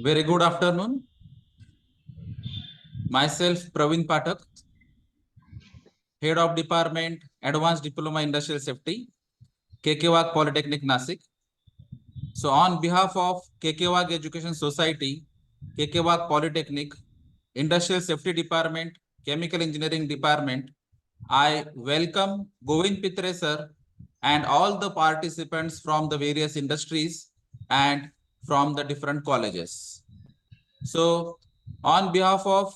Very good afternoon. Myself, Govind Pitre, Head of Department, Advanced Diploma Industrial Safety, KKWAG Polytechnic, Nasik. So, on behalf of KKWAG Education Society, KKWAG Polytechnic, Industrial Safety Department, Chemical Engineering Department, I welcome Govind Pitre sir and all the participants from the various industries and from the different colleges. So, on behalf of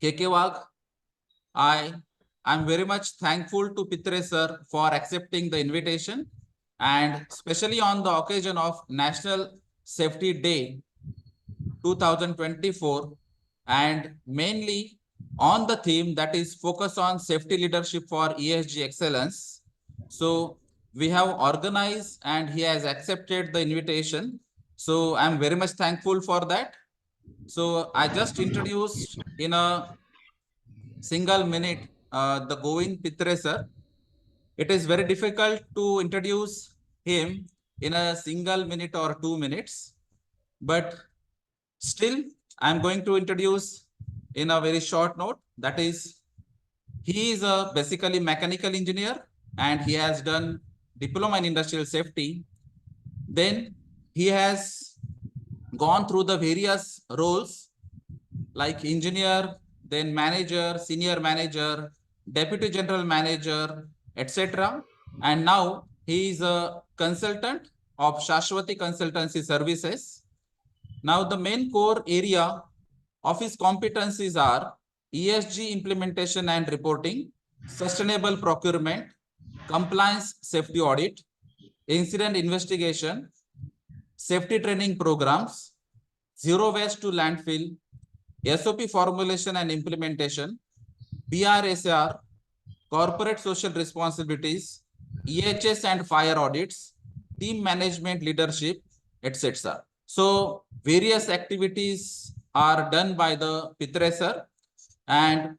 KKWAG, I am very much thankful to Pitre sir for accepting the invitation, and especially on the occasion of National Safety Day 2024, and mainly on the theme that is focus on safety leadership for ESG excellence. So we have organized and he has accepted the invitation. So I'm very much thankful for that. So I just introduced in a single minute the Govind Pitre sir. It is very difficult to introduce him in a single minute or 2 minutes, but still I'm going to introduce in a very short note. That is, he is a basically mechanical engineer and he has done diploma in industrial safety. Then he has gone through the various roles like engineer, then manager, senior manager, deputy general manager, etc. And now he is a consultant of Shaswati Consultancy Services. Now the main core area of his competencies are ESG implementation and reporting, sustainable procurement, compliance safety audit, incident investigation, safety training programs, zero waste to landfill, SOP formulation and implementation, BRSR, corporate social responsibilities, EHS and fire audits, team management leadership, etc. So various activities are done by the Pitre sir, and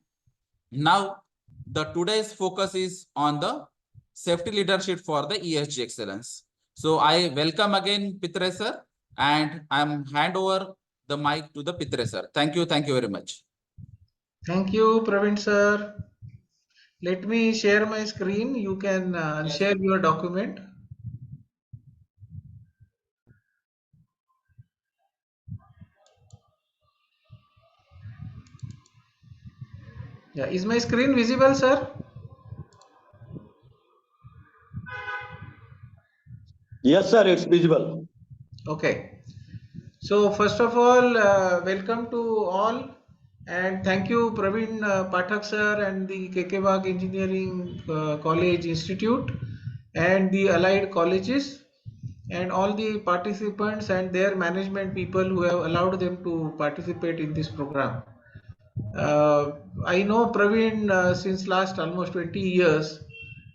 now the today's focus is on the safety leadership for the ESG excellence. So I welcome again Pitre sir, and I'm hand over the mic to the Pitre sir. Thank you very much. Thank you, Praveen sir. Let me share my screen. You can share your document. Yeah, is my screen visible, sir? Yes, sir, it's visible. Okay. So first of all, welcome to all, and thank you, Praveen Pathak sir and the KKWAG Engineering College Institute and the allied colleges and all the participants and their management people who have allowed them to participate in this program. I know Praveen since last almost 20 years,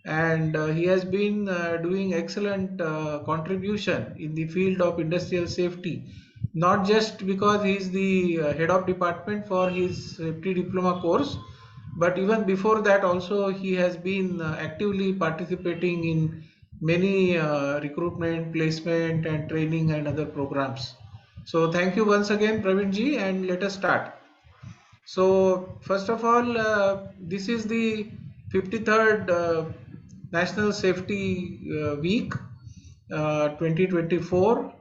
and he has been doing excellent contribution in the field of industrial safety, not just because he is the head of department for his safety diploma course, but even before that also he has been actively participating in many recruitment, placement and training and other programs. So thank you once again, Praveen ji, and let us start. So first of all, this is the 53rd National Safety Week 2024.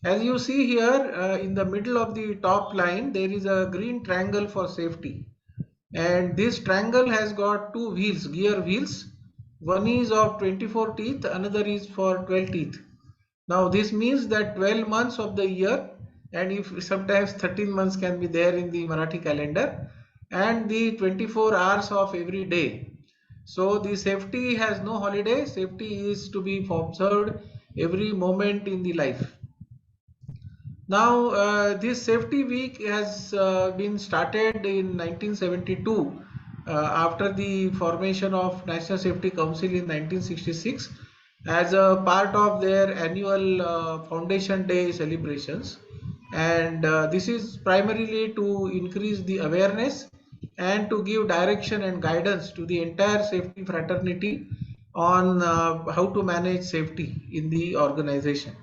As you see here in the middle of the top line, there is a green triangle for safety. And this triangle has got two wheels, gear wheels. One is of 24 teeth, another is for 12 teeth. Now this means that 12 months of the year, and if sometimes 13 months can be there in the Marathi calendar, and the 24 hours of every day. So the safety has no holiday. Safety is to be observed every moment in the life. Now this safety week has been started in 1972 after the formation of National Safety Council in 1966 as a part of their annual Foundation Day celebrations, and this is primarily to increase the awareness and to give direction and guidance to the entire safety fraternity on how to manage safety in the organization.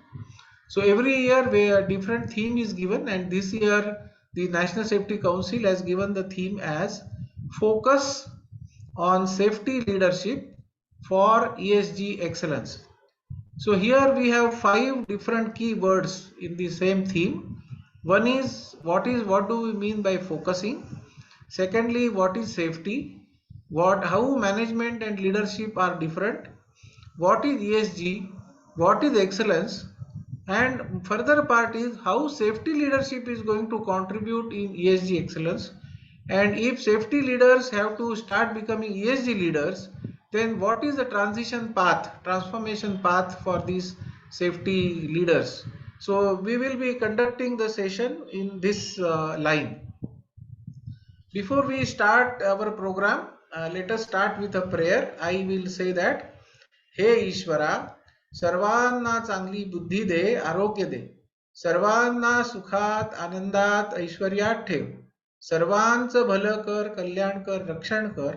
So every year where a different theme is given, and this year the National Safety Council has given the theme as focus on safety leadership for ESG excellence. So here we have 5 different keywords in the same theme. One is what do we mean by focusing? Secondly, what is safety? How management and leadership are different? What is ESG? What is excellence? And further part is how safety leadership is going to contribute in ESG excellence. And if safety leaders have to start becoming ESG leaders, then what is the transformation path for these safety leaders? So we will be conducting the session in this line. Before we start our program, let us start with a prayer. I will say that, हे ईश्वरा, सर्वांना चांगली बुद्धी दे, आरोग्य दे, सर्वांना सुखात आनंदात ऐश्वर्यात ठेव, सर्वांचं भलं कर, कल्याण कर, रक्षण कर,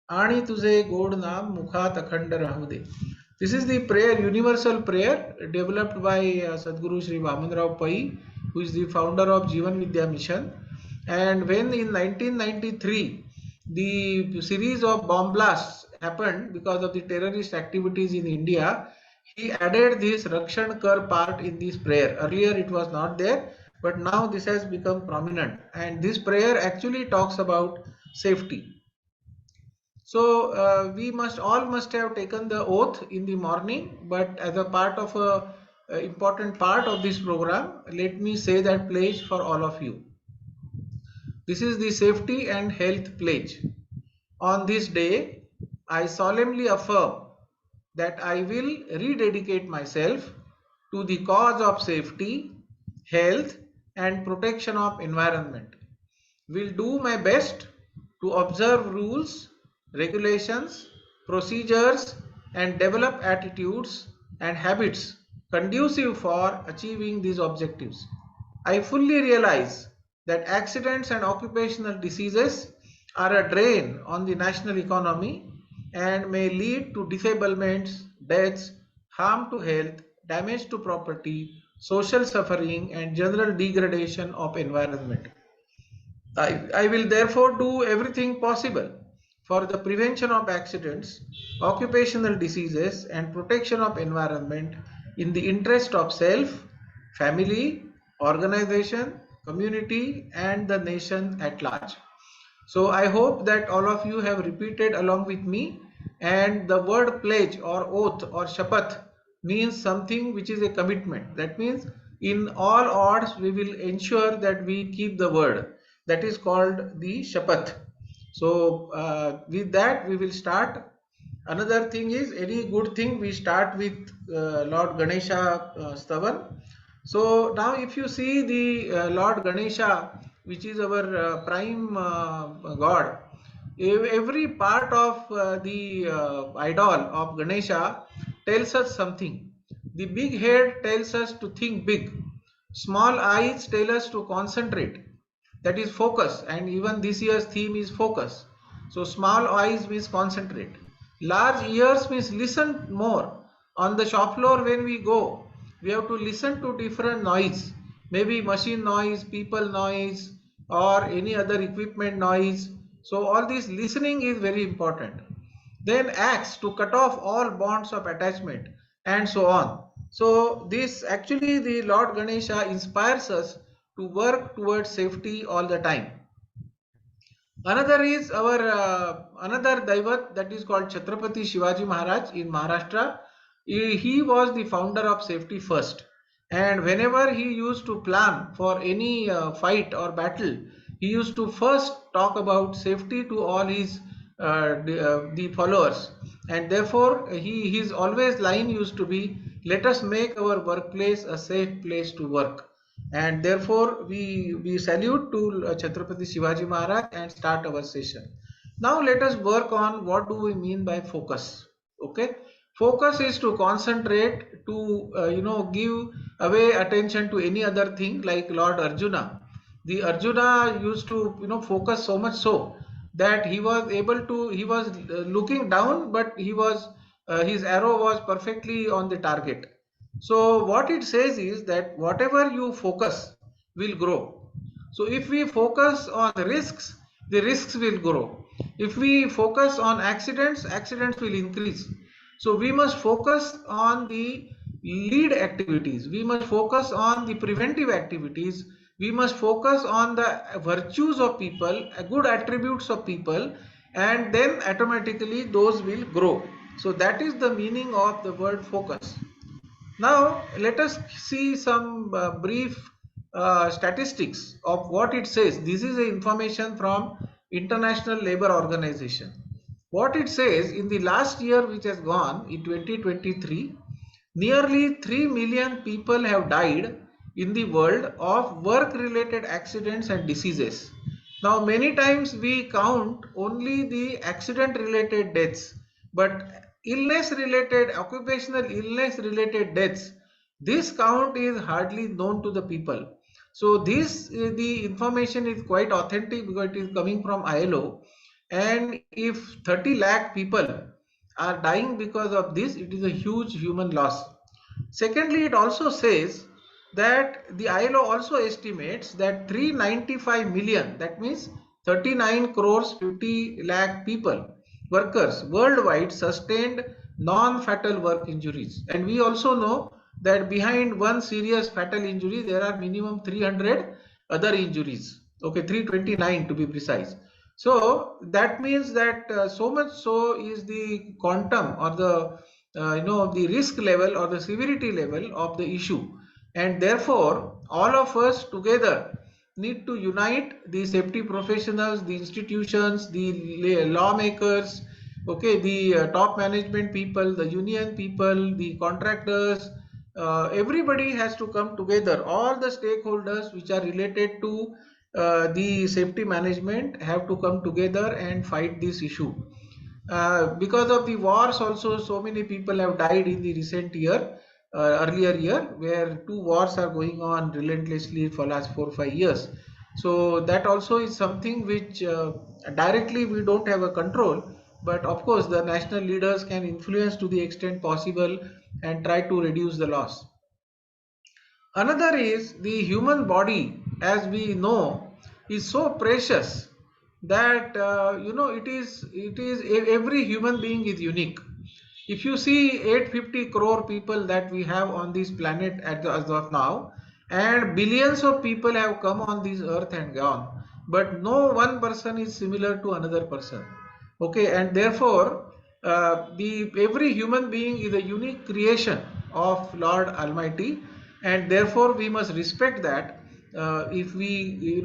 आणि तुझे गोड नाम मुखात अखंड राहू दे. This is the prayer, universal prayer developed by Sadguru Shri Vamanrao Pai, who is the founder of Jivan Vidya Mission. And when in 1993 the series of bomb blasts happened because of the terrorist activities in India, he added this Rakshan Kar part in this prayer. Earlier it was not there, but now this has become prominent, and this prayer actually talks about safety. So we all must have taken the oath in the morning, but as a part of a important part of this program, let me say that pledge for all of you. This is the safety and health pledge. On this day, I solemnly affirm that I will rededicate myself to the cause of safety, health, and protection of environment. Will do my best to observe rules, regulations, procedures, and develop attitudes and habits conducive for achieving these objectives. I fully realize that accidents and occupational diseases are a drain on the national economy and may lead to disablements, deaths, harm to health, damage to property, social suffering, and general degradation of environment. I will therefore do everything possible for the prevention of accidents, occupational diseases, and protection of environment in the interest of self, family, organization, community, and the nation at large. So I hope that all of you have repeated along with me, and the word pledge or oath or shapath means something which is a commitment. That means in all odds we will ensure that we keep the word. That is called the shapath. So with that we will start. Another thing is, any good thing we start with Lord Ganesha Stavan. So now if you see the Lord Ganesha, which is our prime god, every part of the idol of Ganesha tells us something. The big head tells us to think big. Small eyes tell us to concentrate. That is focus, and even this year's theme is focus. So small eyes means concentrate. Large ears means listen more. On the shop floor when we go, we have to listen to different noise, maybe machine noise, people noise, or any other equipment noise. So all this listening is very important. Then axe, to cut off all bonds of attachment, and so on. So this actually, the Lord Ganesha inspires us to work towards safety all the time. Another is our another Daivat, that is called Chhatrapati Shivaji Maharaj in Maharashtra. He was the founder of safety first, and whenever he used to plan for any fight or battle, he used to first talk about safety to all his the followers, and therefore his always line used to be, let us make our workplace a safe place to work. And therefore we salute to Chhatrapati Shivaji Maharaj and start our session. Now let us work on what do we mean by focus. Okay, focus is to concentrate, to give away attention to any other thing. Like Lord Arjuna, the Arjuna used to focus so much so that he was able to, he was looking down, but he was his arrow was perfectly on the target. So what it says is that whatever you focus will grow. So if we focus on risks, the risks will grow. If we focus on accidents, accidents will increase. So we must focus on the lead activities. We must focus on the preventive activities. We must focus on the virtues of people, good attributes of people, and then automatically those will grow. So that is the meaning of the word focus. Now, let us see some brief statistics of what it says. This is information from International Labour Organization. What it says, in the last year which has gone, in 2023, nearly 3 million people have died in the world of work-related accidents and diseases. Now, many times we count only the accident-related deaths, but illness related, occupational illness related deaths, this count is hardly known to the people. So this the information is quite authentic because it is coming from ILO, and if 30 lakh people are dying because of this, it is a huge human loss. Secondly, it also says that the ILO also estimates that 395 million, that means 39 crores 50 lakh people, workers worldwide sustained non-fatal work injuries. And we also know that behind one serious fatal injury, there are minimum 300 other injuries. Okay, 329 to be precise. So that means that so much so is the quantum or the the risk level or the severity level of the issue, and therefore all of us together need to unite, the safety professionals, the institutions, the lawmakers, okay, the top management people, the union people, the contractors, everybody has to come together. All the stakeholders which are related to the safety management have to come together and fight this issue. Because of the wars also, so many people have died in the recent year, earlier year, where two wars are going on relentlessly for last 4 or 5 years. So that also is something which directly we don't have a control, but of course the national leaders can influence to the extent possible and try to reduce the loss. Another is the human body, as we know, is so precious that every human being is unique. If you see 850 crore people that we have on this planet as of now, and billions of people have come on this earth and gone, but no one person is similar to another person. Okay, and therefore the every human being is a unique creation of Lord Almighty, and therefore we must respect that. If we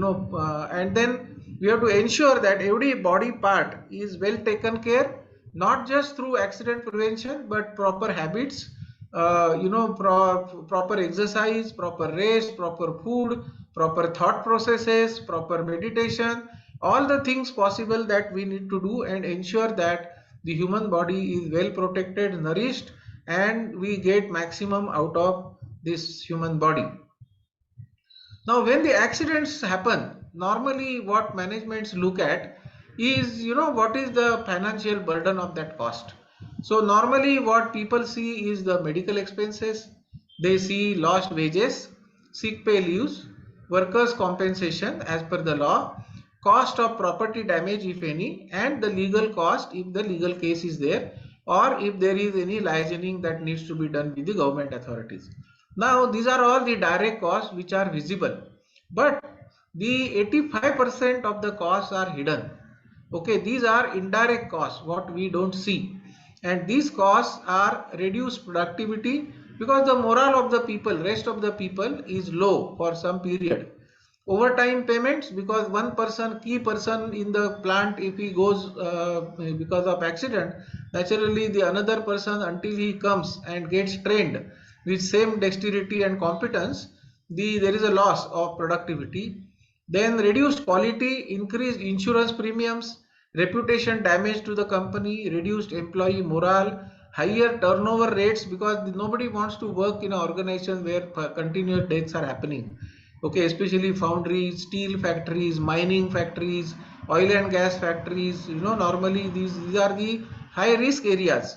and then we have to ensure that every body part is well taken care, not just through accident prevention but proper habits, proper exercise, proper rest, proper food, proper thought processes, proper meditation, all the things possible that we need to do and ensure that the human body is well protected, nourished, and we get maximum out of this human body. Now, when the accidents happen, normally what managements look at is, what is the financial burden of that cost. So normally what people see is the medical expenses, they see lost wages, sick pay leaves, workers' compensation as per the law, cost of property damage if any, and the legal cost if the legal case is there, or if there is any licensing that needs to be done with the government authorities. Now these are all the direct costs which are visible, but the 85% of the costs are hidden. Okay, these are indirect costs, what we don't see, and these costs are reduced productivity because the morale of the people, rest of the people, is low for some period. Overtime payments, because one person, key person in the plant, if he goes because of accident, naturally the another person, until he comes and gets trained with same dexterity and competence, there is a loss of productivity. Then reduced quality, increased insurance premiums, reputation damage to the company, reduced employee morale, higher turnover rates, because nobody wants to work in an organization where continuous deaths are happening. Okay, especially foundries, steel factories, mining factories, oil and gas factories, normally these are the high risk areas.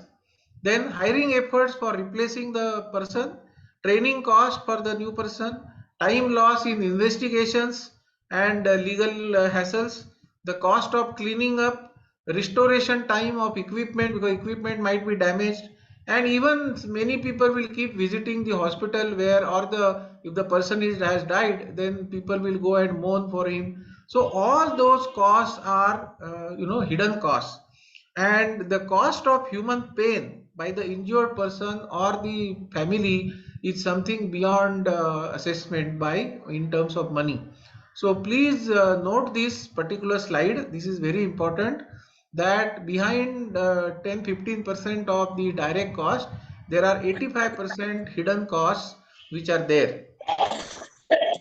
Then hiring efforts for replacing the person, training cost for the new person, time loss in investigations and legal hassles, the cost of cleaning up, restoration time of equipment because equipment might be damaged, and even many people will keep visiting the hospital where, or the if the person has died, then people will go and mourn for him. So all those costs are hidden costs, and the cost of human pain by the injured person or the family is something beyond assessment by in terms of money. So please note this particular slide. This is very important, that behind 10-15% of the direct cost, there are 85% hidden costs which are there.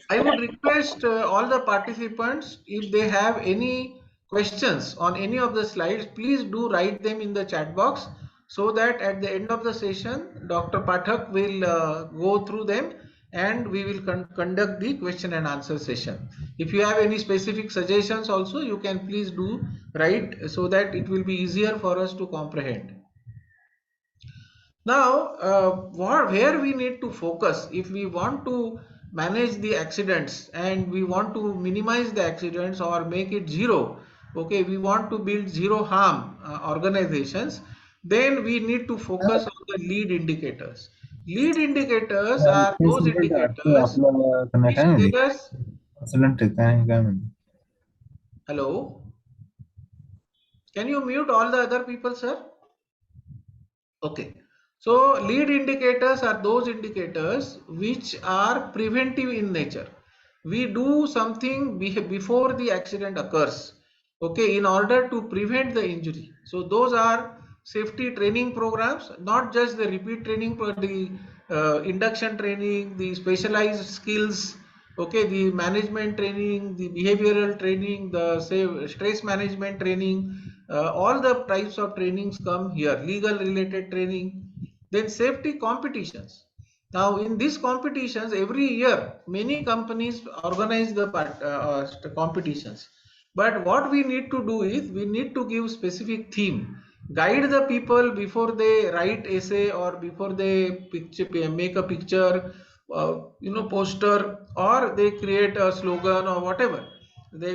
I would request all the participants, if they have any questions on any of the slides, please do write them in the chat box, so that at the end of the session, Dr. Pathak will go through them and we will conduct the question and answer session. If you have any specific suggestions also, you can please do write, so that it will be easier for us to comprehend. Now, where we need to focus if we want to manage the accidents and we want to minimize the accidents or make it zero, okay, we want to build zero harm organizations, then we need to focus on the lead indicators. Lead indicators are those indicators which tell us. Hello, can you mute all the other people, sir? Okay. So lead indicators are those indicators which are preventive in nature. We do something before the accident occurs, okay, in order to prevent the injury. So those are safety training programs, not just the repeat training, but the induction training, the specialized skills, okay, the management training, the behavioral training, the stress management training, all the types of trainings come here. Legal related training, then safety competitions. Now in these competitions, every year many companies organize the competitions, but what we need to do is we need to give specific theme, guide the people before they write essay or before they make a picture, poster, or they create a slogan or whatever.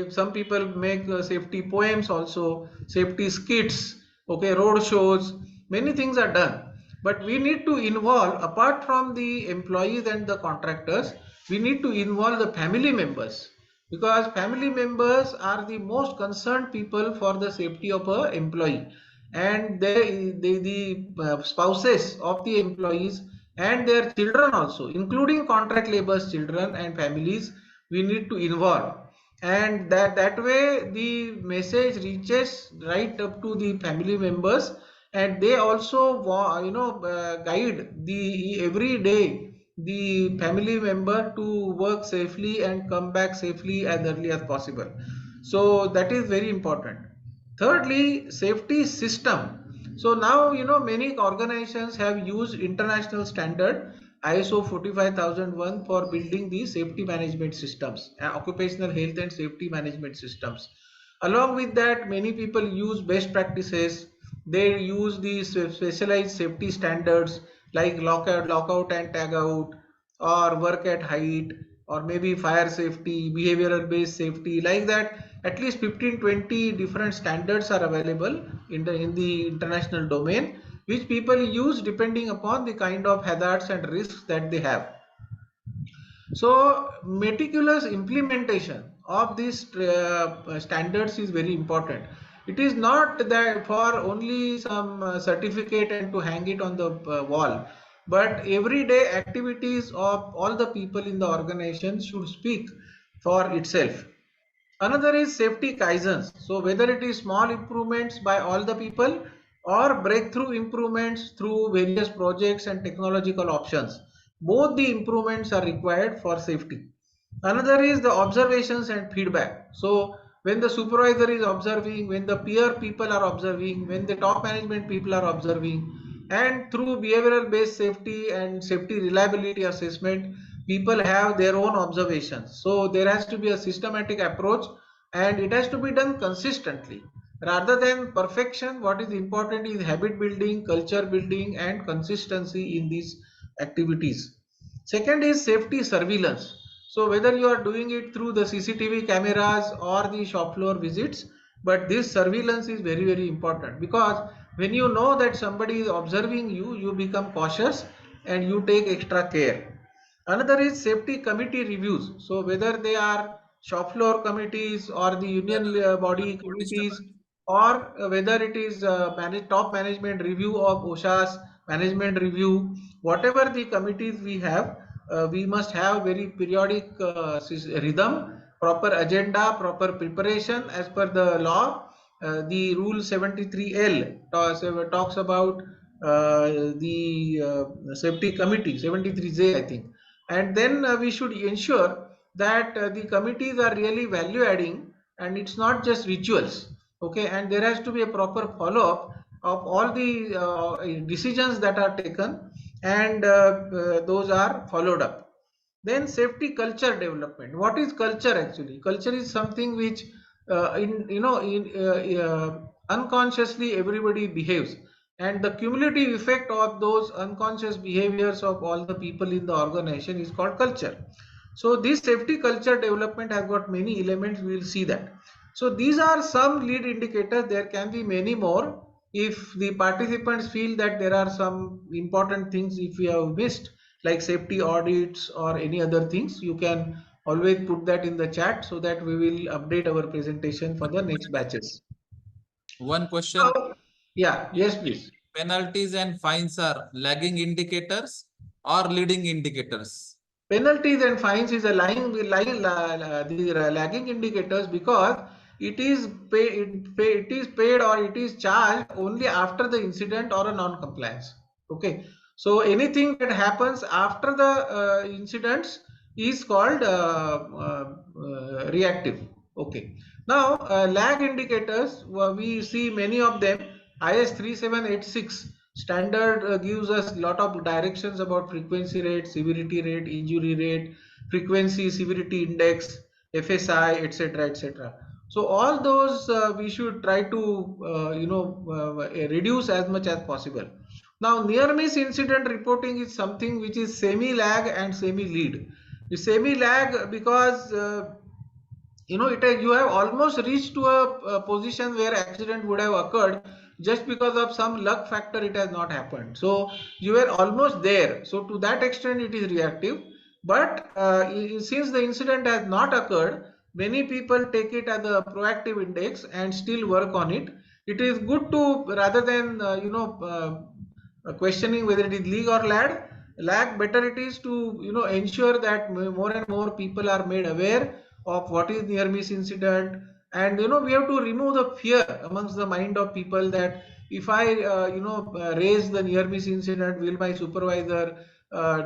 Some people make safety poems also, safety skits, okay, road shows, many things are done. But we need to involve, apart from the employees and the contractors, we need to involve the family members, because family members are the most concerned people for the safety of a employee, and the spouses of the employees and their children also, including contract laborers children and families, we need to involve, and that way the message reaches right up to the family members, and they also guide the every day the family member to work safely and come back safely as early as possible. So that is very important. Thirdly, safety system. So now many organizations have used international standard ISO 45001 for building the safety management systems, occupational health and safety management systems. Along with that, many people use best practices. They use the specialized safety standards like lockout and tag out, or work at height, or maybe fire safety, behavioral based safety, like that. At least 15-20 different standards are available in the international domain, which people use depending upon the kind of hazards and risks that they have. So meticulous implementation of these standards is very important. It is not that for only some certificate and to hang it on the wall, but everyday activities of all the people in the organization should speak for itself. Another is safety kaizens. So whether it is small improvements by all the people or breakthrough improvements through various projects and technological options, both the improvements are required for safety. Another is the observations and feedback. So when the supervisor is observing, when the peer people are observing, when the top management people are observing, and through behavioral based safety and safety reliability assessment, people have their own observations. So there has to be a systematic approach, and it has to be done consistently rather than perfection. What is important is habit building, culture building, and consistency in these activities. Second is safety surveillance. So whether you are doing it through the CCTV cameras or the shop floor visits, but this surveillance is very, very important, because when you know that somebody is observing you, you become cautious and you take extra care. Another is safety committee reviews. So whether they are shop floor committees or the union body committees, or whether it is top management review of OSHA's management review, whatever the committees we have, we must have very periodic rhythm, proper agenda, proper preparation as per the law. The rule 73L talks about the safety committee, 73J I think. And then we should ensure that the committees are really value adding and it's not just rituals. Okay, and there has to be a proper follow up of all the decisions that are taken, and those are followed up. Then safety culture development. What is culture actually? Culture is something which unconsciously everybody behaves, and the cumulative effect of those unconscious behaviors of all the people in the organization is called culture. So this safety culture development has got many elements. We will see that. So these are some lead indicators. There can be many more. If the participants feel that there are some important things if we have missed, like safety audits or any other things, you can always put that in the chat so that we will update our presentation for the next batches. One question. Yeah, yes, please. Penalties and fines are lagging indicators or leading indicators? Penalties and fines is a lagging indicators, because it is paid or it is charged only after the incident or a non-compliance. Okay, so anything that happens after the incidents is called reactive. Okay, now lag indicators, we see many of them. IS 3786 standard gives us a lot of directions about frequency rate, severity rate, injury rate, frequency severity index, FSI, etc., etc. So all those we should try to reduce as much as possible. Now near miss incident reporting is something which is semi lag and semi lead. The semi lag because you have almost reached to a position where accident would have occurred, just because of some luck factor it has not happened. So you were almost there, so to that extent it is reactive. But since the incident has not occurred, many people take it as a proactive index and still work on it. It is good to, rather than questioning whether it is league or lag, better it is to ensure that more and more people are made aware of what is near miss incident. And we have to remove the fear amongst the mind of people that if I raise the near miss incident, will my supervisor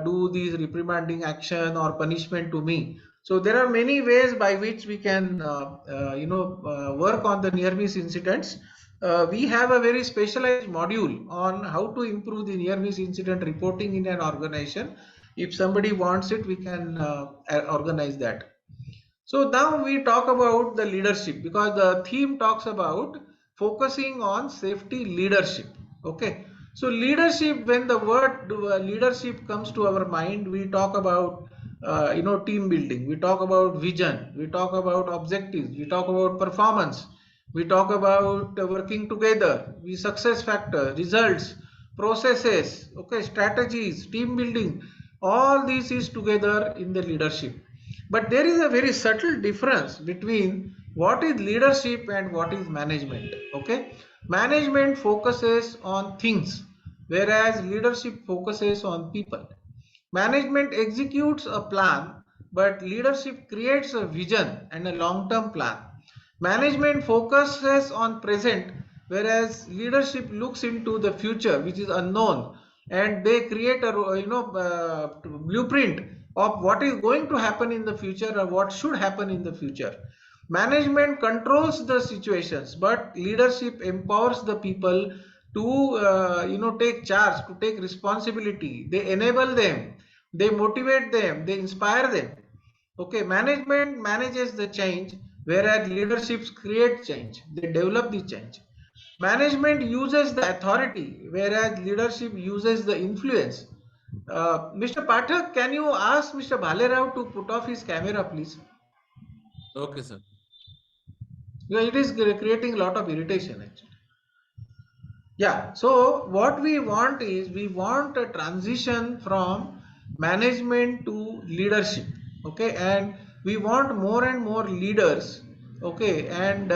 do these reprimanding action or punishment to me? So there are many ways by which we can work on the near miss incidents. We have a very specialized module on how to improve the near miss incident reporting in an organization. If somebody wants it, we can organize that. So now we talk about the leadership, because the theme talks about focusing on safety leadership. Okay, so leadership, when the word leadership comes to our mind, we talk about team building, we talk about vision, we talk about objectives, we talk about performance, we talk about working together, we success factor, results, processes, okay, strategies, team building. All this is together in the leadership. But there is a very subtle difference between what is leadership and what is management. Okay, management focuses on things, whereas leadership focuses on people. Management executes a plan, but leadership creates a vision and a long-term plan. Management focuses on present, whereas leadership looks into the future, which is unknown, and they create a blueprint of what is going to happen in the future or what should happen in the future. Management controls the situations, but leadership empowers the people to take charge, to take responsibility. They enable them, they motivate them, they inspire them. Okay, management manages the change, whereas leaderships create change, they develop the change. Management uses the authority, whereas leadership uses the influence. Mr. Pathak, can you ask Mr. Bhalerao to put off his camera, please? Okay, sir. Yeah, it is creating a lot of irritation actually. Yeah, so what we want is we want a transition from management to leadership, okay, and we want more and more leaders, okay, and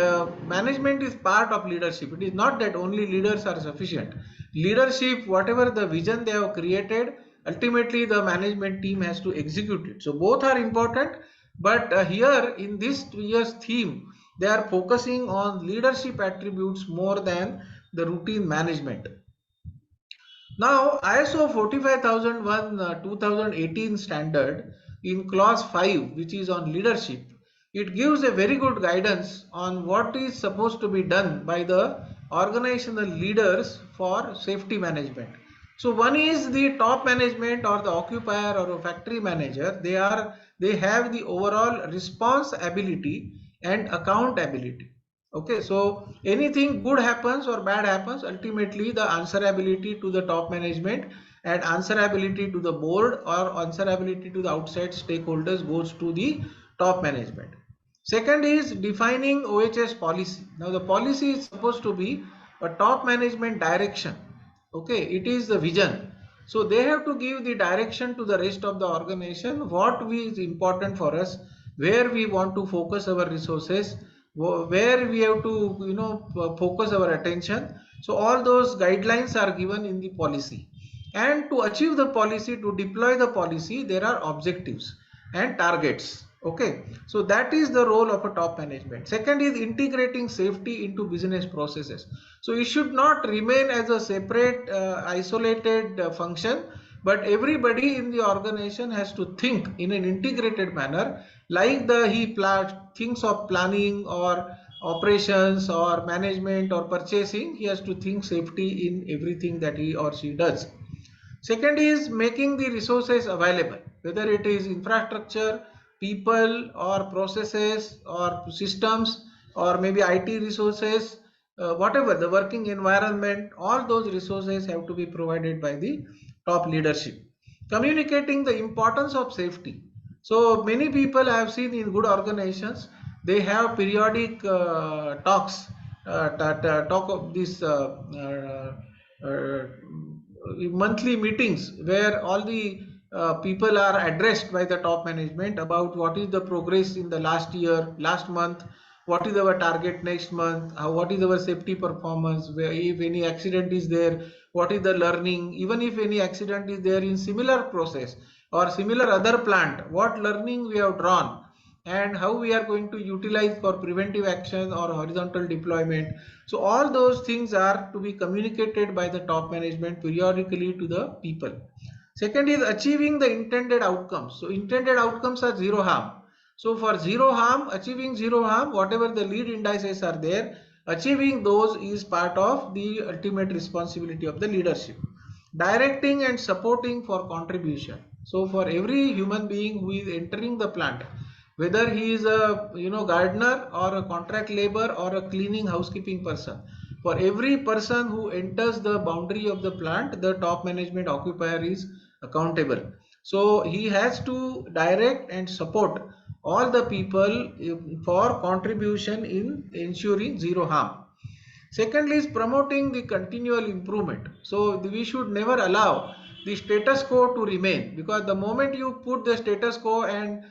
management is part of leadership. It is not that only leaders are sufficient. Leadership, whatever the vision they have created, ultimately the management team has to execute it. So both are important, but here in this year's theme, they are focusing on leadership attributes more than the routine management. Now, ISO 45001 2018 standard in clause 5, which is on leadership, it gives a very good guidance on what is supposed to be done by the organizational leaders for safety management. So one is the top management or the occupier or a factory manager. They have the overall responsibility and accountability. Okay, so anything good happens or bad happens, ultimately the answerability to the top management and answerability to the board or answerability to the outside stakeholders goes to the top management. Second is defining OHS policy. Now the policy is supposed to be a top management direction. Okay, it is the vision. So they have to give the direction to the rest of the organization, what is important for us, where we want to focus our resources, where we have to focus our attention. So all those guidelines are given in the policy, and to achieve the policy, to deploy the policy, there are objectives and targets. Okay, so that is the role of a top management. Second is integrating safety into business processes. So it should not remain as a separate isolated function, but everybody in the organization has to think in an integrated manner, like he thinks of planning or operations or management or purchasing. He has to think safety in everything that he or she does. Second is making the resources available, whether it is infrastructure, people or processes or systems or maybe IT resources, whatever the working environment, all those resources have to be provided by the top leadership. Communicating the importance of safety. So many people I have seen in good organizations, they have periodic talks, talk of this monthly meetings where all the people are addressed by the top management about what is the progress in the last year, last month, what is our target next month, what is our safety performance, where if any accident is there, what is the learning, even if any accident is there in similar process or similar other plant, what learning we have drawn and how we are going to utilize for preventive action or horizontal deployment. So all those things are to be communicated by the top management periodically to the people. Second is achieving the intended outcomes. So intended outcomes are zero harm. So for zero harm, achieving zero harm, whatever the lead indices are there, achieving those is part of the ultimate responsibility of the leadership. Directing and supporting for contribution. So for every human being who is entering the plant, whether he is a gardener or a contract labor or a cleaning housekeeping person, for every person who enters the boundary of the plant, the top management occupier is accountable. So he has to direct and support all the people for contribution in ensuring zero harm. Secondly is promoting the continual improvement. So we should never allow the status quo to remain, because the moment you put the status quo and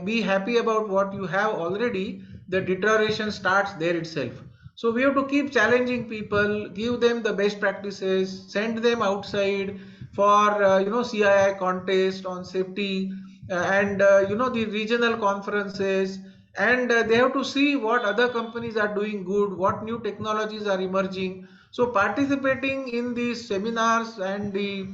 be happy about what you have already, the deterioration starts there itself. So we have to keep challenging people, give them the best practices, send them outside for CII contest on safety, and the regional conferences, and they have to see what other companies are doing good, what new technologies are emerging. So participating in these seminars and the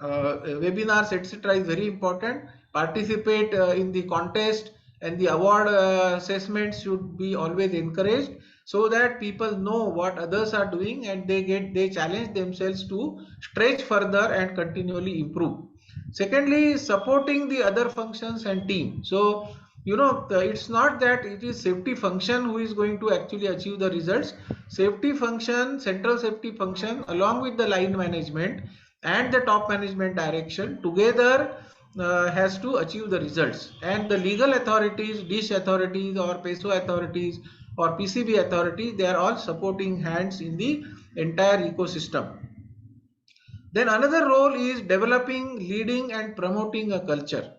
webinars etc is very important. Participate in the contest, and the award assessments should be always encouraged, so that people know what others are doing and they challenge themselves to stretch further and continually improve. Secondly, supporting the other functions and team. So it's not that it is safety function who is going to actually achieve the results. Safety function, central safety function, along with the line management and the top management direction together has to achieve the results. And the legal authorities, dish authorities or peso authorities or PCB authority, they are all supporting hands in the entire ecosystem. Then another role is developing, leading and promoting a culture.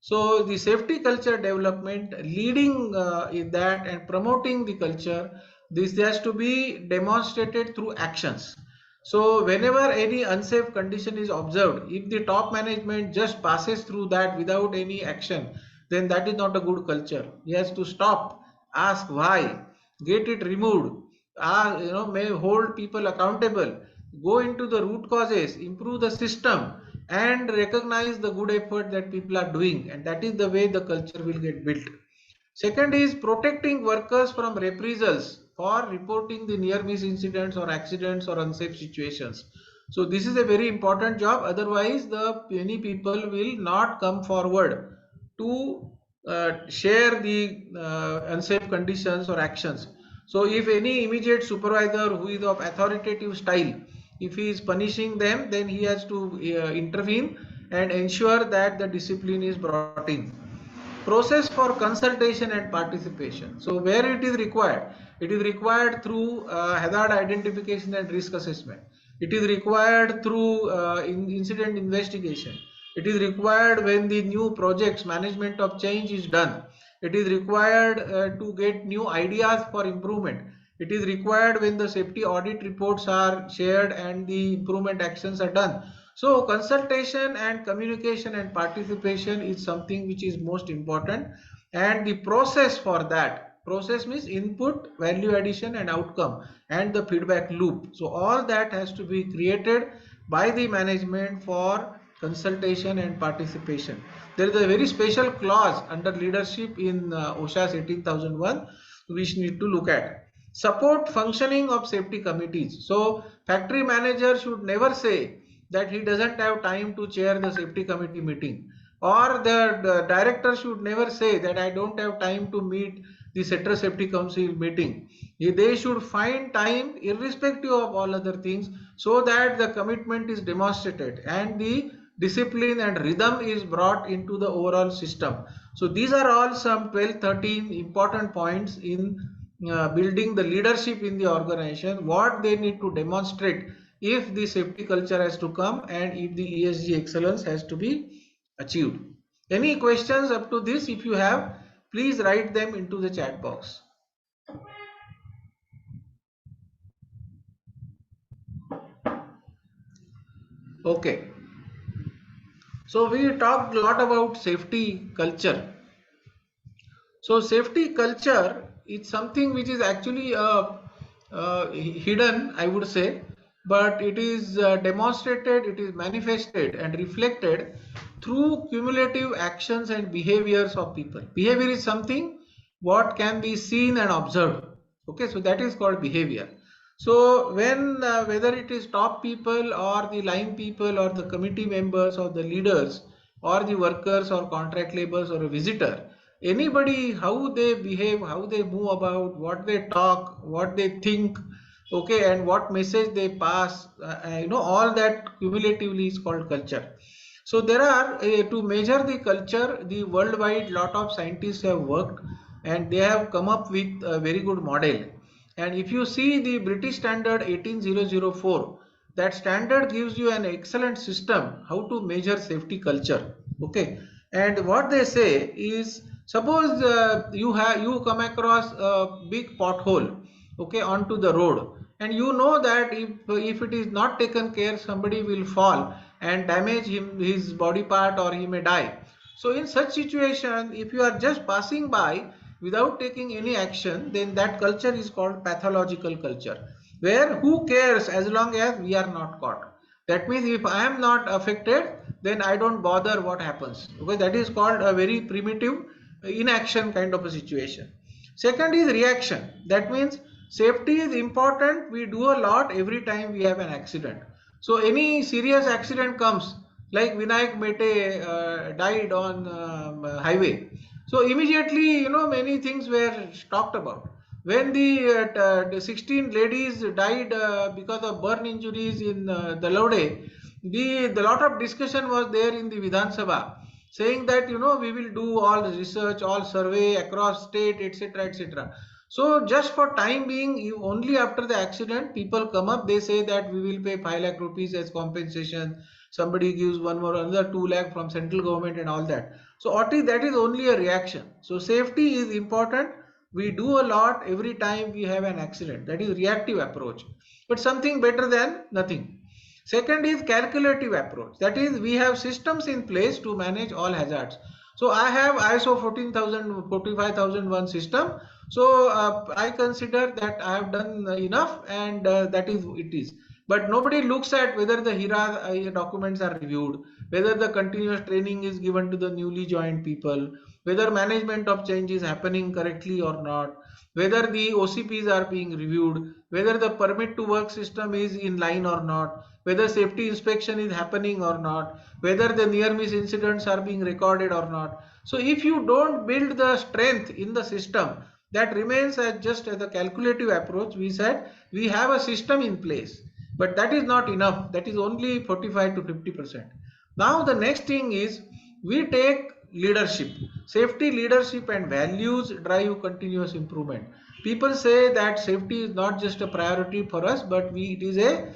So the safety culture development, leading in that and promoting the culture, this has to be demonstrated through actions. So whenever any unsafe condition is observed, if the top management just passes through that without any action, then that is not a good culture. He has to stop, ask why, get it removed, may hold people accountable, go into the root causes, improve the system, and recognize the good effort that people are doing, and that is the way the culture will get built. Second is protecting workers from reprisals for reporting the near miss incidents or accidents or unsafe situations. So this is a very important job, otherwise the many people will not come forward to share the unsafe conditions or actions. So if any immediate supervisor who is of authoritative style, if he is punishing them, then he has to intervene and ensure that the discipline is brought in. Process for consultation and participation. So where it is required through hazard identification and risk assessment. It is required through incident investigation. It is required when the new projects management of change is done. It is required to get new ideas for improvement. It is required when the safety audit reports are shared and the improvement actions are done. So consultation and communication and participation is something which is most important, and the process for that, process means input, value addition and outcome, and the feedback loop. So all that has to be created by the management for consultation and participation. There is a very special clause under leadership in OSHA's 18001 which need to look at. Support functioning of safety committees. So factory manager should never say that he doesn't have time to chair the safety committee meeting, or the director should never say that I don't have time to meet the sector safety council meeting. They should find time irrespective of all other things, so that the commitment is demonstrated and the discipline and rhythm is brought into the overall system. So these are all some 12-13 important points in building the leadership in the organization, what they need to demonstrate if the safety culture has to come and if the ESG excellence has to be achieved. Any questions up to this? If you have, please write them into the chat box. Okay. So we talked a lot about safety culture. So safety culture is something which is actually hidden, I would say, but it is demonstrated, it is manifested and reflected through cumulative actions and behaviors of people. Behavior is something what can be seen and observed. Okay, so that is called behavior. So when whether it is top people or the line people or the committee members or the leaders or the workers or contract laborers or a visitor, anybody, how they behave, how they move about, what they talk, what they think, okay, and what message they pass, all that cumulatively is called culture. So there are to measure the culture, the worldwide lot of scientists have worked and they have come up with a very good model. And if you see the British standard 18004, that standard gives you an excellent system how to measure safety culture. Okay, and what they say is, suppose you come across a big pothole, okay, onto the road, and you know that if it is not taken care, somebody will fall and damage his body part, or he may die. So in such situation, if you are just passing by without taking any action, then that culture is called pathological culture, where who cares as long as we are not caught. That means if I am not affected, then I don't bother what happens, because that is called a very primitive inaction kind of a situation. Second is reaction. That means safety is important, we do a lot every time we have an accident. So any serious accident comes, like Vinayak Mete died on highway. So immediately, many things were talked about. When the 16 ladies died because of burn injuries in the Lode, the lot of discussion was there in the Vidhan Sabha, saying that we will do all research, all survey across state, etc., etc. So just for time being, only after the accident, people come up, they say that we will pay 5 lakh rupees as compensation. Somebody gives one more, another 2 lakh from central government and all that. So that is only a reaction. So safety is important. We do a lot every time we have an accident. That is reactive approach. But something better than nothing. Second is calculative approach. That is, we have systems in place to manage all hazards. So I have ISO 14000, 45001 system. So I consider that I have done enough, and that is it is. But nobody looks at whether the HIRA documents are reviewed, whether the continuous training is given to the newly joined people, whether management of change is happening correctly or not, whether the OCPs are being reviewed, whether the permit to work system is in line or not, whether safety inspection is happening or not, whether the near miss incidents are being recorded or not. So if you don't build the strength in the system, that remains as just as a calculative approach. We said we have a system in place, but that is not enough. That is only 45 to 50%. Now the next thing is, we take leadership. Safety leadership and values drive continuous improvement. People say that safety is not just a priority for us, but it is a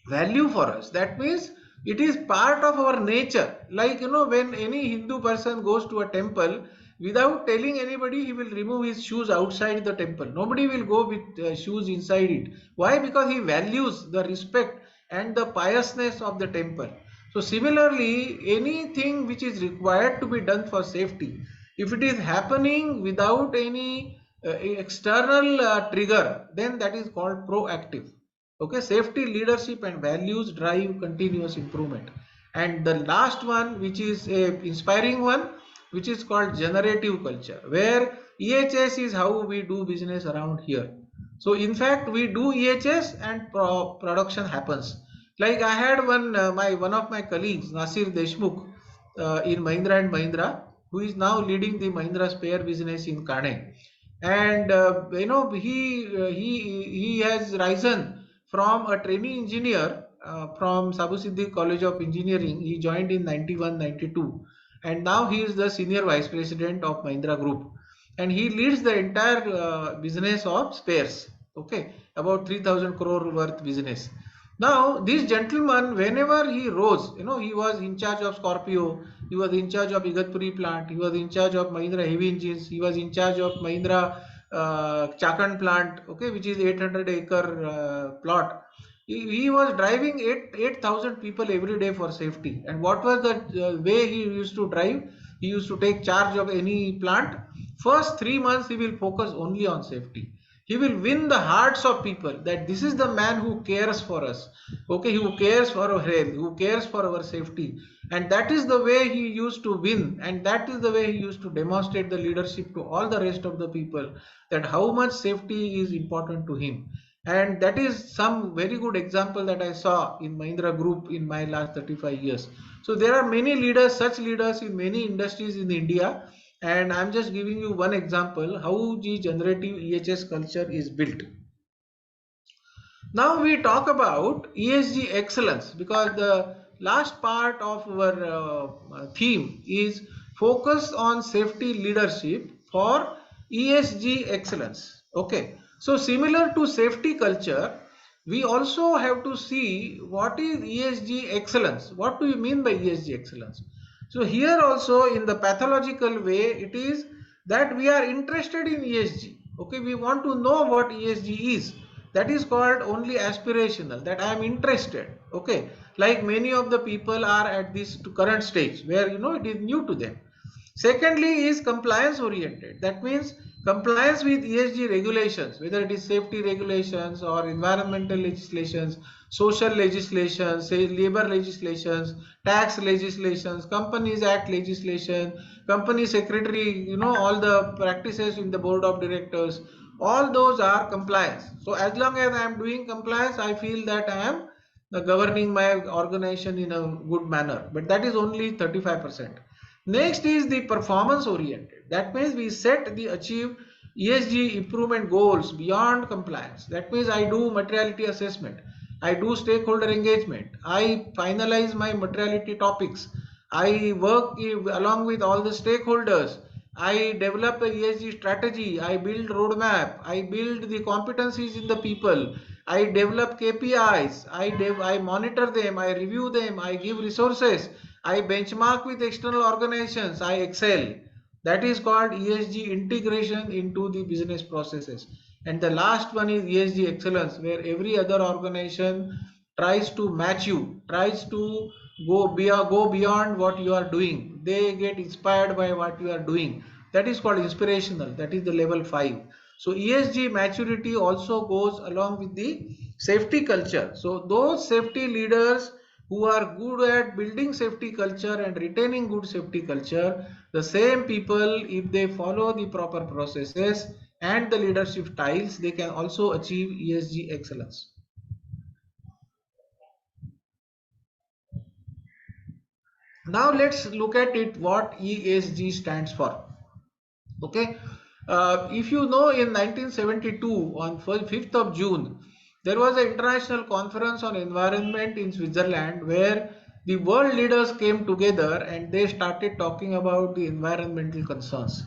value for us. That means it is part of our nature. Like, when any Hindu person goes to a temple, without telling anybody, he will remove his shoes outside the temple. Nobody will go with shoes inside it. Why? Because he values the respect and the piousness of the temple. So similarly, anything which is required to be done for safety, if it is happening without any external trigger, then that is called proactive. Okay, safety leadership and values drive continuous improvement. And the last one, which is a inspiring one, which is called generative culture, where EHS is how we do business around here. So in fact, we do EHS and production happens. Like I had one of my colleagues, Nasir Deshmukh, in Mahindra and Mahindra, who is now leading the Mahindra spare business in Kane. And he has risen from a trainee engineer from Sabu Siddhi College of Engineering. He joined in 91, 92, and now he is the senior vice president of Mahindra Group, and he leads the entire business of spares. Okay, about 3,000 crore worth business. Now this gentleman, whenever he rose, he was in charge of Scorpio, he was in charge of Igatpuri plant, he was in charge of Mahindra heavy engines, he was in charge of Mahindra Chakan plant, okay, which is 800-acre plot. He was driving 8,000 people every day for safety. And what was the way he used to drive? He used to take charge of any plant. First 3 months he will focus only on safety. He will win the hearts of people, that this is the man who cares for us, okay, who cares for our health, who cares for our safety. And that is the way he used to win, and that is the way he used to demonstrate the leadership to all the rest of the people, that how much safety is important to him. And that is some very good example that I saw in Mahindra Group in my last 35 years. So there are many leaders, such leaders in many industries in India, and I'm just giving you one example how the generative EHS culture is built. Now we talk about ESG excellence, because the last part of our theme is focus on safety leadership for ESG excellence. Okay, so similar to safety culture, we also have to see what is ESG excellence. What do you mean by ESG excellence? So here also, in the pathological way, it is that we are interested in ESG. Okay, we want to know what ESG is. That is called only aspirational, that I am interested. Okay, like many of the people are at this current stage where it is new to them. Secondly is compliance oriented. That means compliance with ESG regulations, whether it is safety regulations or environmental legislations, social legislations, say labor legislations, tax legislations, Companies Act legislation, company secretary, all the practices in the board of directors, all those are compliance. So as long as I am doing compliance, I feel that I am governing my organization in a good manner, but that is only 35%. Next is the performance oriented. That means we set the achieve ESG improvement goals beyond compliance. That means I do materiality assessment, I do stakeholder engagement, I finalize my materiality topics, I work along with all the stakeholders, I develop a ESG strategy, I build roadmap, I build the competencies in the people, I develop KPIs, I monitor them, I review them, I give resources, I benchmark with external organizations, I excel. That is called ESG integration into the business processes. And the last one is ESG excellence, where every other organization tries to match you, tries to go beyond what you are doing. They get inspired by what you are doing. That is called inspirational. That is the level 5. So ESG maturity also goes along with the safety culture. So those safety leaders who are good at building safety culture and retaining good safety culture, the same people, if they follow the proper processes and the leadership styles, they can also achieve ESG excellence. Now let's look at it what ESG stands for. Okay, if you know, in 1972 on 5th of June, there was an international conference on environment in Switzerland where the world leaders came together and they started talking about the environmental concerns.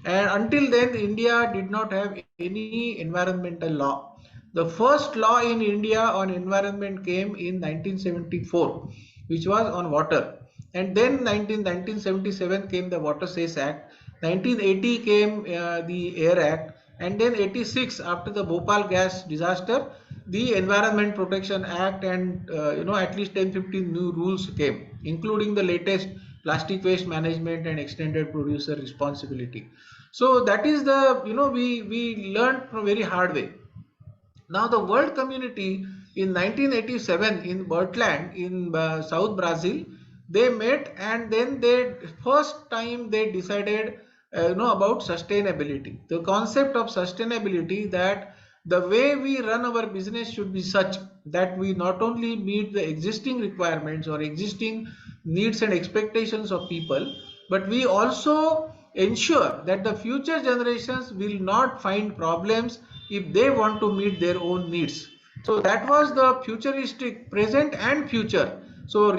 And until then, India did not have any environmental law. The first law in India on environment came in 1974, which was on water. And then 1977 came the Watersheds Act. 1980 came the Air Act, and then 86 after the Bhopal gas disaster, the Environment Protection Act, and at least 10-15 new rules came, including the latest plastic waste management and extended producer responsibility. So that is the we learned from very hard way. Now the world community in 1987 in Bertland in South Brazil, they met and then they first time they decided about sustainability. The concept of sustainability, that the way we run our business should be such that we not only meet the existing requirements or existing needs and expectations of people, but we also ensure that the future generations will not find problems if they want to meet their own needs. So that was the futuristic, present and future. So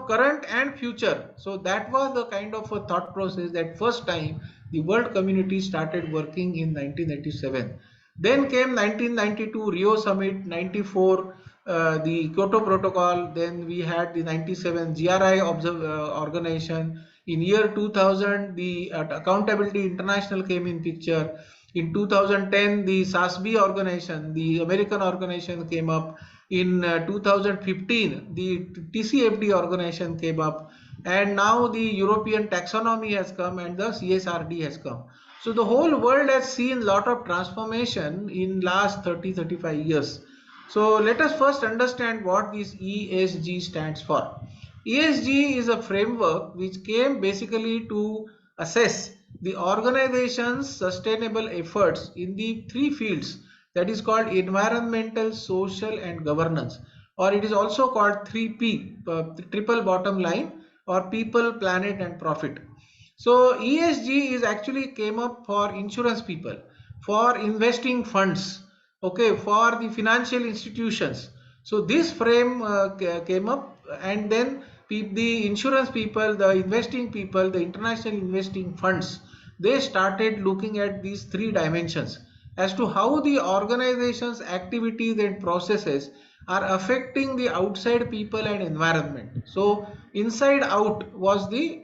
current and future. So that was the kind of a thought process that first time the world community started working in 1987. Then came 1992 Rio Summit, 94 the Kyoto Protocol, then we had the 97 GRI organization. In year 2000, the Accountability International came in picture. In 2010, the SASB organization, the American organization, came up. In 2015, the TCFD organization came up. And now the European taxonomy has come and the CSRD has come. So the whole world has seen a lot of transformation in last 30-35 years. So let us first understand what this ESG stands for. ESG is a framework which came basically to assess the organization's sustainable efforts in the three fields, that is called environmental, social and governance, or it is also called 3P, triple bottom line, or people, planet and profit. So ESG is actually came up for insurance people, for investing funds, okay, for the financial institutions. So this frame came up, and then the insurance people, the investing people, the international investing funds, they started looking at these three dimensions as to how the organization's activities and processes are affecting the outside people and environment. So inside out was the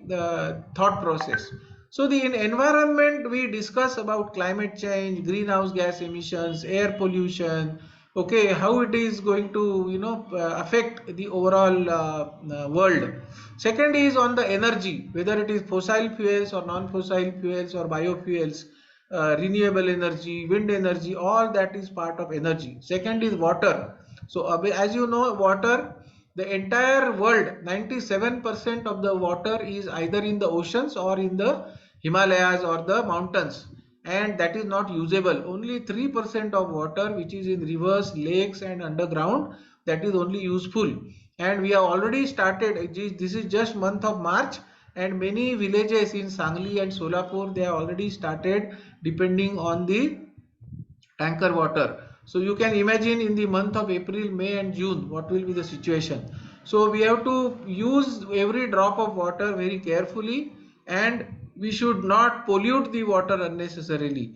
thought process. So the environment, we discuss about climate change, greenhouse gas emissions, air pollution, okay, how it is going to affect the overall world. Second is on the energy, whether it is fossil fuels or non-fossil fuels or biofuels, renewable energy, wind energy, all that is part of energy. Second is water. So as you know, water, the entire world, 97% of the water is either in the oceans or in the Himalayas or the mountains, and that is not usable. Only 3% of water which is in rivers, lakes and underground, that is only useful. And we have already started, this is just month of March, and many villages in Sangli and Solapur, they have already started depending on the tanker water. So you can imagine in the month of April, May and June what will be the situation. So we have to use every drop of water very carefully, and we should not pollute the water unnecessarily.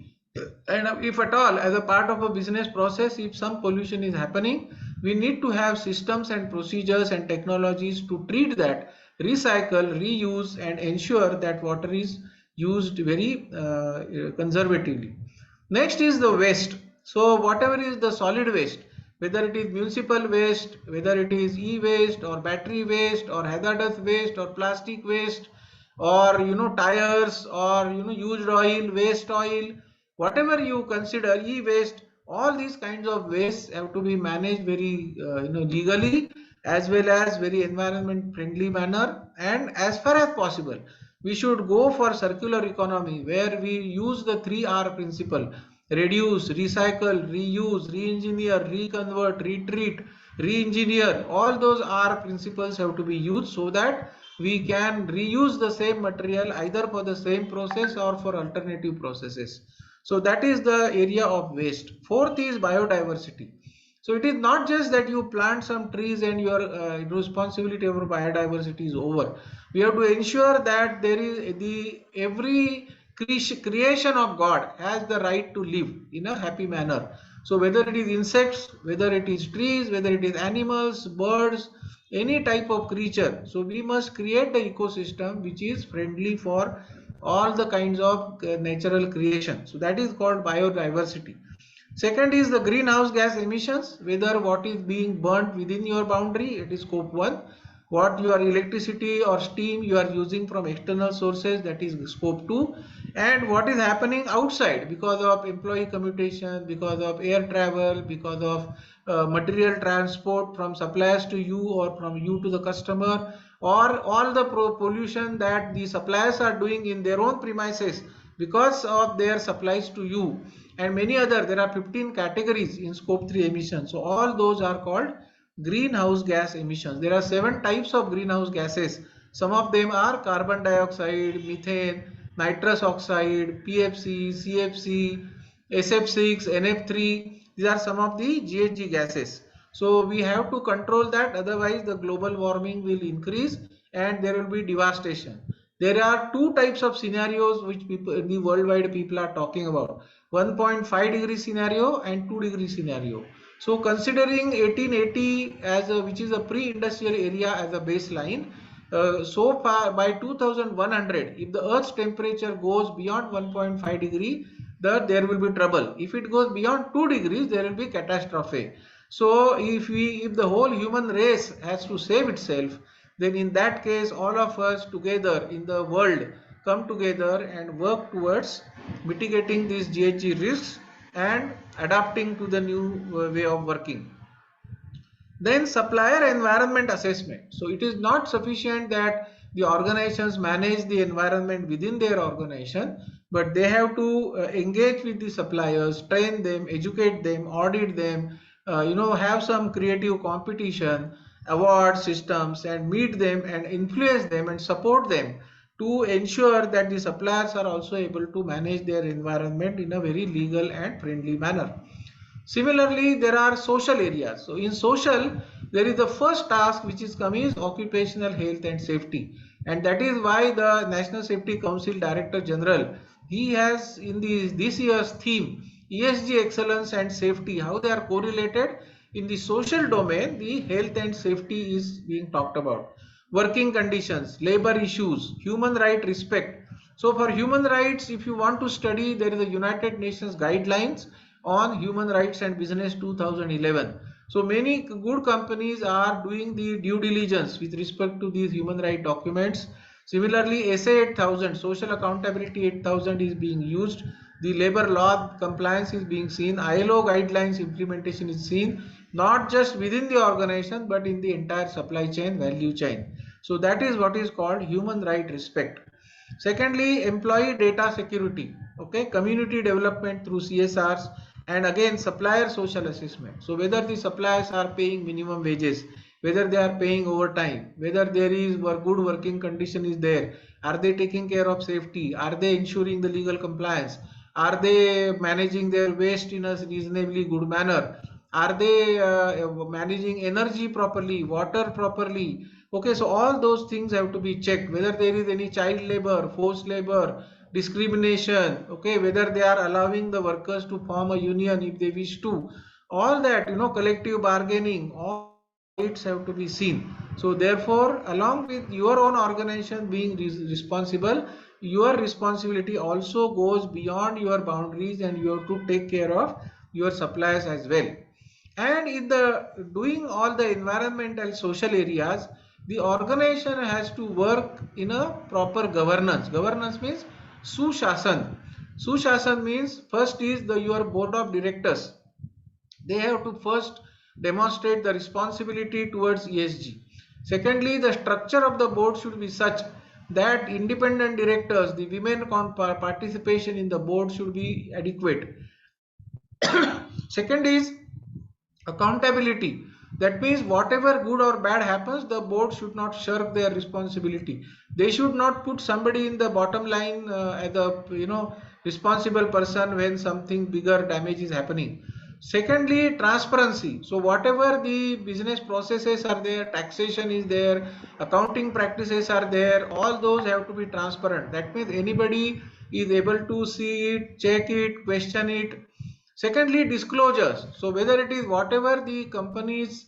And if at all, as a part of a business process, if some pollution is happening, we need to have systems and procedures and technologies to treat that, recycle, reuse, and ensure that water is used very conservatively. Next is the waste. So whatever is the solid waste, whether it is municipal waste, whether it is e-waste or battery waste or hazardous waste or plastic waste, or tires, or used oil, waste oil, whatever you consider e-waste, all these kinds of waste have to be managed very legally, as well as very environment friendly manner. And as far as possible, we should go for circular economy, where we use the 3R principle: reduce, recycle, reuse, re-engineer, reconvert, retreat, re-engineer. All those R principles have to be used so that we can reuse the same material either for the same process or for alternative processes. So that is the area of waste. Fourth is biodiversity. So it is not just that you plant some trees and your responsibility over biodiversity is over. We have to ensure that there is the every creation of God has the right to live in a happy manner. So whether it is insects, whether it is trees, whether it is animals, birds, any type of creature. So we must create the ecosystem which is friendly for all the kinds of natural creation. So that is called biodiversity. Second is the greenhouse gas emissions, whether what is being burnt within your boundary, it is scope 1. What your electricity or steam you are using from external sources, that is scope 2. And what is happening outside because of employee commutation, because of air travel, because of material transport from suppliers to you or from you to the customer, or all the pollution that the suppliers are doing in their own premises because of their supplies to you, and many other. There are 15 categories in scope 3 emissions. So all those are called greenhouse gas emissions. There are 7 types of greenhouse gases. Some of them are carbon dioxide, methane, nitrous oxide, PFC, CFC, SF6, NF3. These are some of the GHG gases. So we have to control that, otherwise the global warming will increase and there will be devastation. There are 2 types of scenarios which people, the worldwide people are talking about: 1.5 degree scenario and 2 degree scenario. So considering 1880 as a, which is a pre-industrial area, as a baseline, so far by 2100, if the Earth's temperature goes beyond 1.5 degree, there will be trouble. If it goes beyond 2 degrees, there will be catastrophe. So if the whole human race has to save itself, then in that case all of us together in the world come together and work towards mitigating these GHG risks and adapting to the new way of working. Then supplier environment assessment. So it is not sufficient that the organizations manage the environment within their organization, but they have to engage with the suppliers, train them, educate them, audit them, have some creative competition, award systems, and meet them and influence them and support them to ensure that the suppliers are also able to manage their environment in a very legal and friendly manner. Similarly, there are social areas. So in social, there is the first task which is coming is occupational health and safety. And that is why the National Safety Council Director General, he has in this year's theme, ESG excellence and safety, how they are correlated. In the social domain, the health and safety is being talked about. Working conditions, labor issues, human right respect. So for human rights, if you want to study, there is a United Nations guidelines on human rights and business 2011. So many good companies are doing the due diligence with respect to these human rights documents. Similarly, SA 8000, social accountability 8000 is being used. The labor law compliance is being seen. ILO guidelines implementation is seen, not just within the organization but in the entire supply chain, value chain. So that is what is called human right respect. Secondly, employee data security, okay, community development through CSRs, and again supplier social assessment. So whether the suppliers are paying minimum wages, whether they are paying overtime, whether there is good working condition is there, are they taking care of safety, are they ensuring the legal compliance, are they managing their waste in a reasonably good manner, are they managing energy properly, water properly. Okay, so all those things have to be checked, whether there is any child labor, forced labor, discrimination, okay, whether they are allowing the workers to form a union if they wish to, all that, collective bargaining, all rights have to be seen. So therefore, along with your own organization being responsible, your responsibility also goes beyond your boundaries, and you have to take care of your suppliers as well. And in the doing all the environmental social areas, the organization has to work in a proper governance. Governance means sushasan. Sushasan means first is the your board of directors. They have to first demonstrate the responsibility towards ESG. Secondly, the structure of the board should be such that independent directors, the women participation in the board should be adequate. Second is accountability. That means whatever good or bad happens, the board should not shirk their responsibility. They should not put somebody in the bottom line as the responsible person when something bigger damage is happening. Secondly, transparency. So whatever the business processes are there, taxation is there, accounting practices are there, all those have to be transparent. That means anybody is able to see it, check it, question it. Secondly, disclosures. So whether it is whatever the companies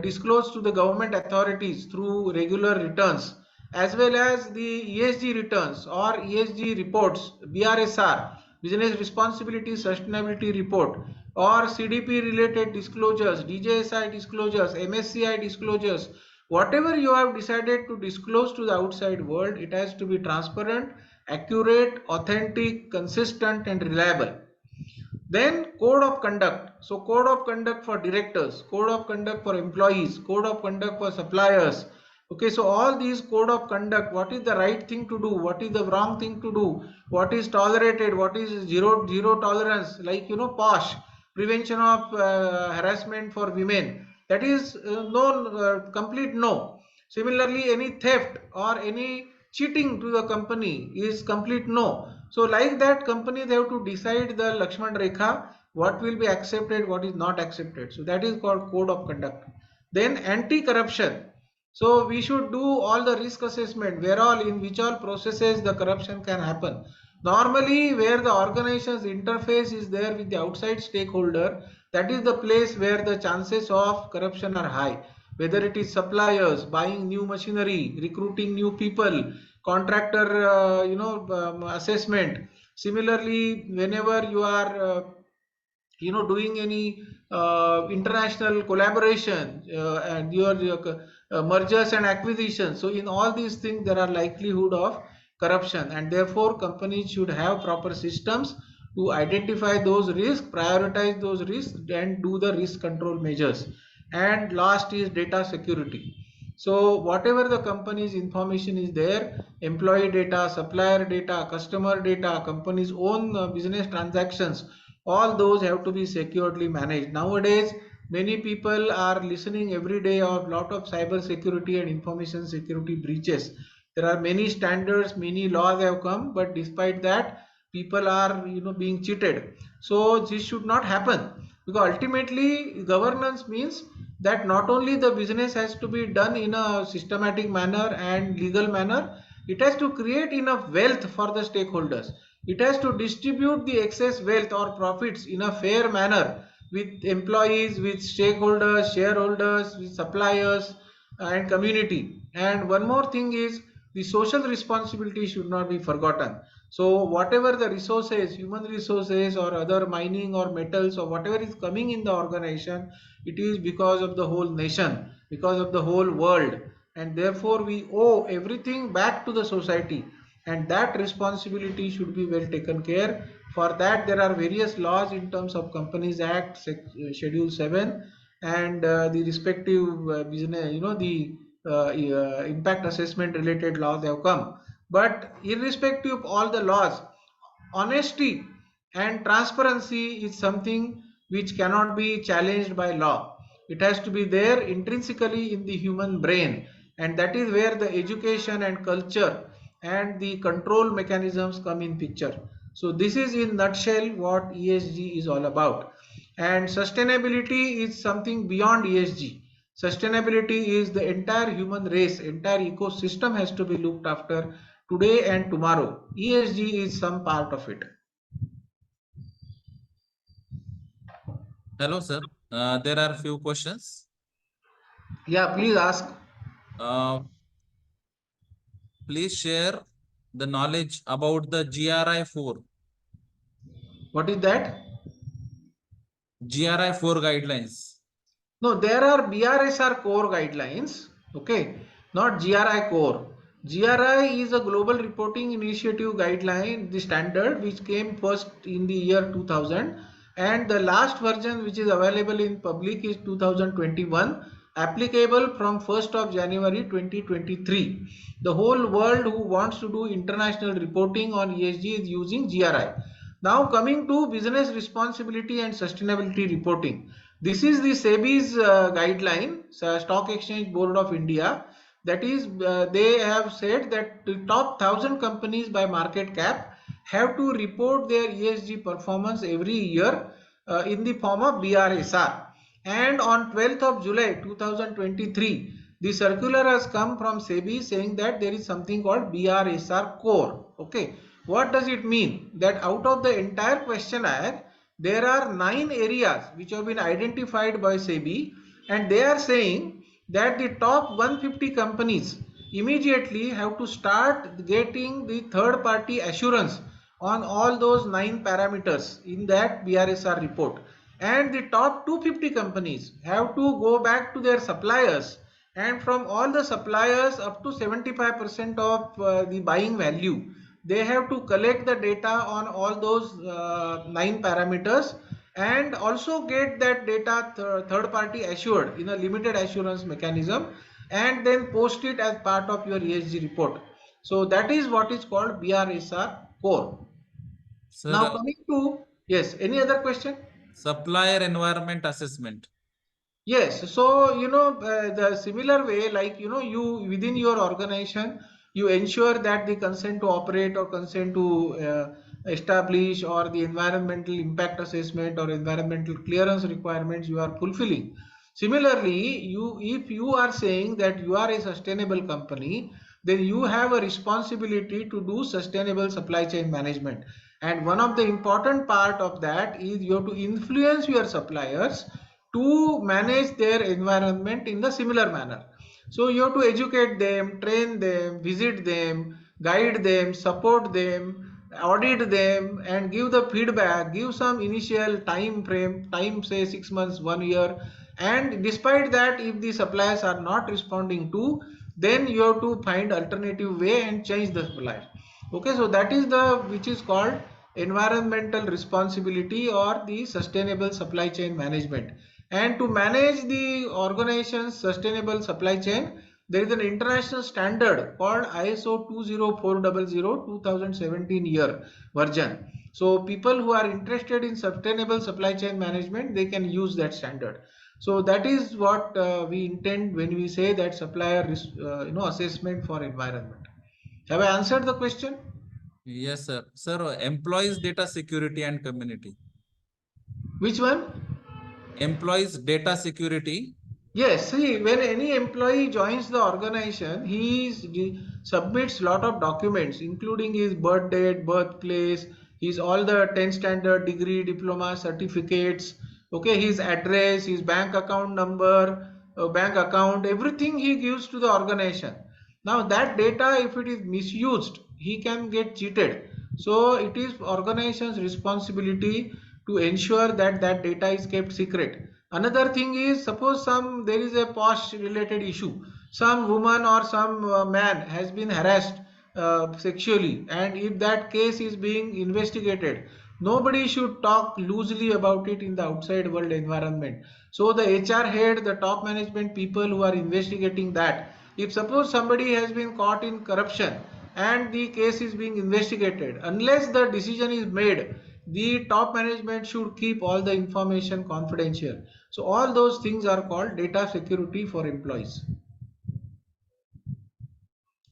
disclose to the government authorities through regular returns, as well as the ESG returns or ESG reports, BRSR, Business Responsibility Sustainability Report, or CDP related disclosures, DJSI disclosures, MSCI disclosures, whatever you have decided to disclose to the outside world, it has to be transparent, accurate, authentic, consistent, and reliable. Then code of conduct. So code of conduct for directors, code of conduct for employees, code of conduct for suppliers. Okay, so all these code of conduct, what is the right thing to do, what is the wrong thing to do, what is tolerated, what is zero tolerance, like POSH, prevention of harassment for women. That is complete no. Similarly, any theft or any cheating to the company is complete no. So like that, companies have to decide the Lakshman Rekha, what will be accepted, what is not accepted. So that is called code of conduct. Then anti-corruption. So we should do all the risk assessment, where all, in which all processes the corruption can happen. Normally, where the organization's interface is there with the outside stakeholder, that is the place where the chances of corruption are high. Whether it is suppliers, buying new machinery, recruiting new people, contractor, assessment. Similarly, whenever you are doing any international collaboration and your mergers and acquisitions, so in all these things there are likelihood of corruption, and therefore companies should have proper systems to identify those risks, prioritize those risks, and do the risk control measures. And last is data security. So whatever the company's information is there, employee data, supplier data, customer data, company's own business transactions, all those have to be securely managed. Nowadays, many people are listening every day of lot of cyber security and information security breaches. There are many standards, many laws have come, but despite that, people are being cheated. So this should not happen, because ultimately governance means that not only the business has to be done in a systematic manner and legal manner, it has to create enough wealth for the stakeholders. It has to distribute the excess wealth or profits in a fair manner with employees, with stakeholders, shareholders, with suppliers, and community. And one more thing is, the social responsibility should not be forgotten. So whatever the resources, human resources or other mining or metals or whatever is coming in the organization, it is because of the whole nation, because of the whole world, and therefore we owe everything back to the society, and that responsibility should be well taken care. For that, there are various laws in terms of Companies Act, Schedule 7, and the respective business, the impact assessment related laws have come. But irrespective of all the laws, honesty and transparency is something which cannot be challenged by law. It has to be there intrinsically in the human brain, and that is where the education and culture and the control mechanisms come in picture. So this is in nutshell what ESG is all about. And sustainability is something beyond ESG. Sustainability is the entire human race, entire ecosystem has to be looked after today and tomorrow. ESG is some part of it. Hello, sir. There are few questions. Yeah, please ask. Uh, please share the knowledge about the GRI 4. What is that? GRI 4 guidelines. No, there are BRSR core guidelines, okay, not GRI core. GRI is a global reporting initiative guideline, the standard which came first in the year 2000, and the last version which is available in public is 2021, applicable from 1st of January 2023. The whole world who wants to do international reporting on ESG is using GRI. Now coming to business responsibility and sustainability reporting. This is the SEBI's guideline, Stock Exchange Board of India. That is, they have said that the top 1000 companies by market cap have to report their ESG performance every year in the form of BRSR. And on 12th of July 2023, the circular has come from SEBI saying that there is something called BRSR core. Okay, what does it mean? That out of the entire questionnaire, there are 9 areas which have been identified by SEBI, and they are saying that the top 150 companies immediately have to start getting the third party assurance on all those 9 parameters in that BRSR report, and the top 250 companies have to go back to their suppliers, and from all the suppliers up to 75% of the buying value, they have to collect the data on all those 9 parameters, and also get that data third party assured in a limited assurance mechanism, and then post it as part of your ESG report. So that is what is called BRSR core. Sir, Now coming to, yes, any other question? supplier environment assessment. Yes, so the similar way, like you within your organization, you ensure that the consent to operate or consent to establish or the environmental impact assessment or environmental clearance requirements you are fulfilling. Similarly, if you are saying that you are a sustainable company, then you have a responsibility to do sustainable supply chain management. And one of the important part of that is you have to influence your suppliers to manage their environment in the similar manner. So you have to educate them, train them, visit them, guide them, support them, audit them, and give the feedback, give some initial time frame, time say 6 months, 1 year. And despite that, if the suppliers are not responding to, then you have to find alternative way and change the supplier. Okay, so that is the which is called environmental responsibility or the sustainable supply chain management. And to manage the organization's sustainable supply chain, there is an international standard called ISO 20400 2017 year version. So people who are interested in sustainable supply chain management, they can use that standard. So that is what we intend when we say that supplier assessment for environment. Have I answered the question? Yes, sir. Sir, employees data security and community. Which one? Employees data security. Yes, see, when any employee joins the organization, he submits lot of documents, including his birth date, birthplace, his all the 10 standard degree, diploma, certificates, okay, his address, his bank account number, bank account, everything he gives to the organization. Now that data, if it is misused, he can get cheated. So it is organization's responsibility to ensure that that data is kept secret. Another thing is, suppose there is a posh related issue, some woman or some man has been harassed sexually, and if that case is being investigated, nobody should talk loosely about it in the outside world environment. So the HR head, the top management people who are investigating that, if suppose somebody has been caught in corruption and the case is being investigated, unless the decision is made the top management should keep all the information confidential. So all those things are called data security for employees.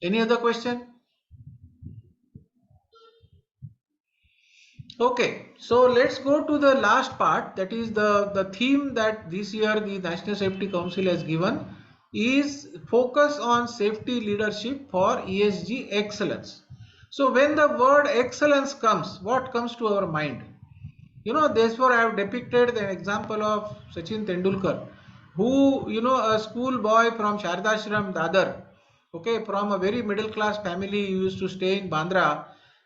Any other question? Okay, so let's go to the last part, that is the theme that this year the National Safety Council has given is focus on safety leadership for ESG excellence. So when the word excellence comes, what comes to our mind? You know, therefore I have depicted the example of Sachin Tendulkar, who, you know, a school boy from Shardashram, Dadar, okay, from a very middle class family, he used to stay in Bandra,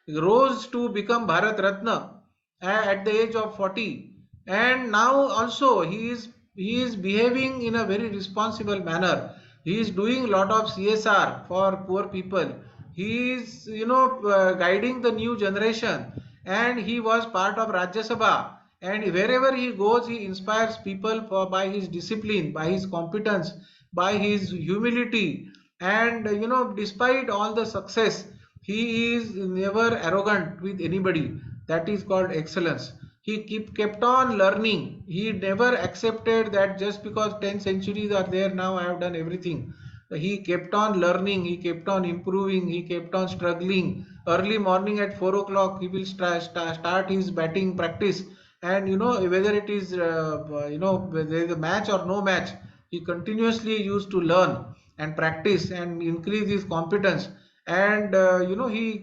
rose to become Bharat Ratna at the age of 40, and now also he is behaving in a very responsible manner. He is doing a lot of CSR for poor people. He is, you know, guiding the new generation, and he was part of Rajya Sabha, and wherever he goes he inspires people by his discipline, by his competence, by his humility, and you know, despite all the success, he is never arrogant with anybody. That is called excellence. He kept on learning. He never accepted that just because 10 centuries are there, now I have done everything. He kept on learning, he kept on improving, he kept on struggling. Early morning at 4 o'clock he will start his batting practice, and you know, whether it is you know, whether there is a match or no match, he continuously used to learn and practice and increase his competence. And you know, he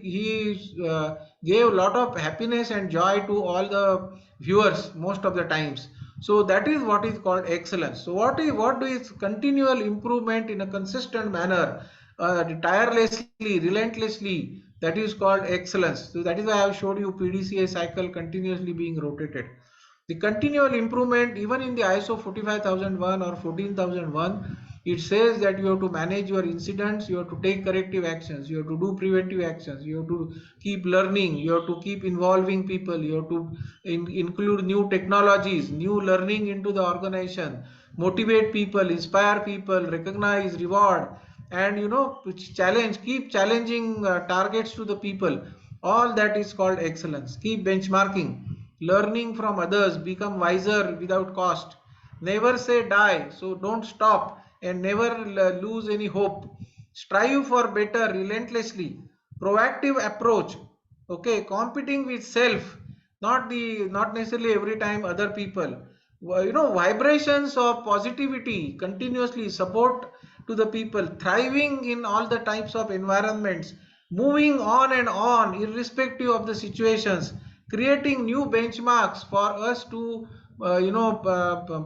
gave a lot of happiness and joy to all the viewers most of the times. So that is what is called excellence. So what is continual improvement in a consistent manner, tirelessly, relentlessly, that is called excellence. So that is why I have showed you PDCA cycle continuously being rotated. The continual improvement, even in the ISO 45001 or 14001, it says that you have to manage your incidents, you have to take corrective actions, you have to do preventive actions, you have to keep learning, you have to keep involving people, you have to include new technologies, new learning into the organization, motivate people, inspire people, recognize, reward, and you know, challenge, keep challenging targets to the people. All that is called excellence. Keep benchmarking, learning from others, become wiser without cost. Never say die, so don't stop, and never lose any hope. Strive for better relentlessly. Proactive approach, okay, competing with self, not necessarily every time other people. You know, vibrations of positivity, continuously support to the people, thriving in all the types of environments, moving on and on irrespective of the situations, creating new benchmarks for us to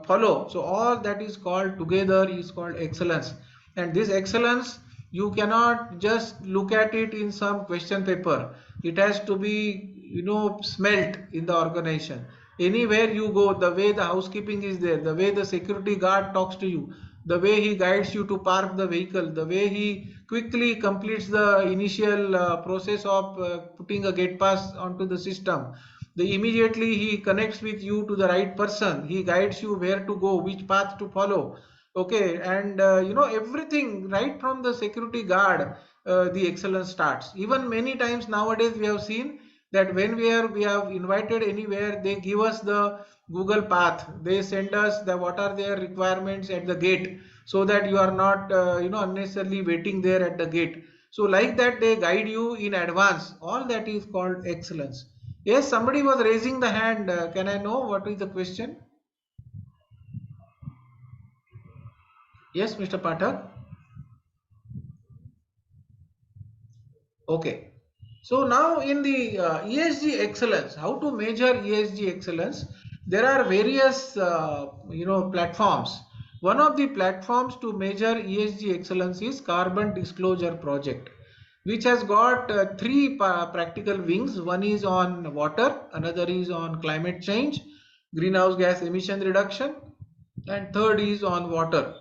follow. So all that is called together is called excellence. And this excellence, you cannot just look at it in some question paper. It has to be, you know, smelt in the organization. Anywhere you go, the way the housekeeping is there, the way the security guard talks to you, the way he guides you to park the vehicle, the way he quickly completes the initial process of putting a gate pass onto the system, the immediately he connects with you to the right person, he guides you where to go, which path to follow, okay, and you know, everything right from the security guard, the excellence starts. Even many times nowadays we have seen that when we have invited anywhere, they give us the Google path, they send us the what are their requirements at the gate, so that you are not unnecessarily waiting there at the gate. So like that they guide you in advance. All that is called excellence. Yes, somebody was raising the hand. Can I know what is the question? Yes, Mr. Pathak. Okay. So now in the ESG excellence, how to measure ESG excellence? There are various platforms. One of the platforms to measure ESG excellence is Carbon Disclosure Project, which has got three practical wings. One is on water, another is on climate change, greenhouse gas emission reduction, and third is on water.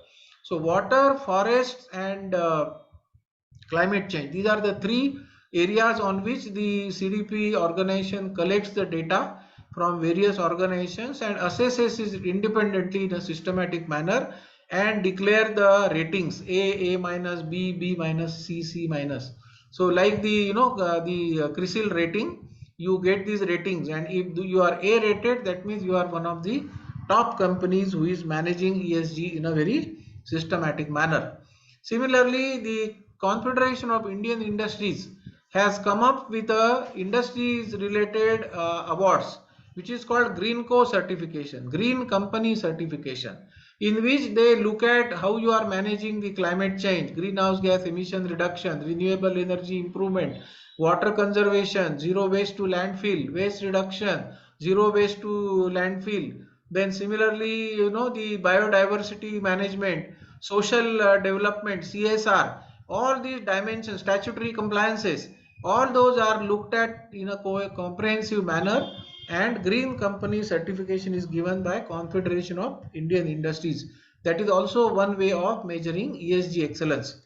So water, forests, and climate change. These are the three areas on which the CDP organization collects the data from various organizations and assesses it independently in a systematic manner and declare the ratings A minus, B minus, C minus. So like the CRISIL rating, you get these ratings, and if you are A rated, that means you are one of the top companies who is managing ESG in a very systematic manner. Similarly, the Confederation of Indian Industries has come up with a industries related awards, which is called Green Co certification, Green Company certification, in which they look at how you are managing the climate change, greenhouse gas emission reduction, renewable energy improvement, water conservation, zero waste to landfill, waste reduction, zero waste to landfill. Then similarly, the biodiversity management, social development, CSR, all these dimensions, statutory compliances, all those are looked at in a comprehensive manner, and green company certification is given by Confederation of Indian Industries. That is also one way of measuring ESG excellence.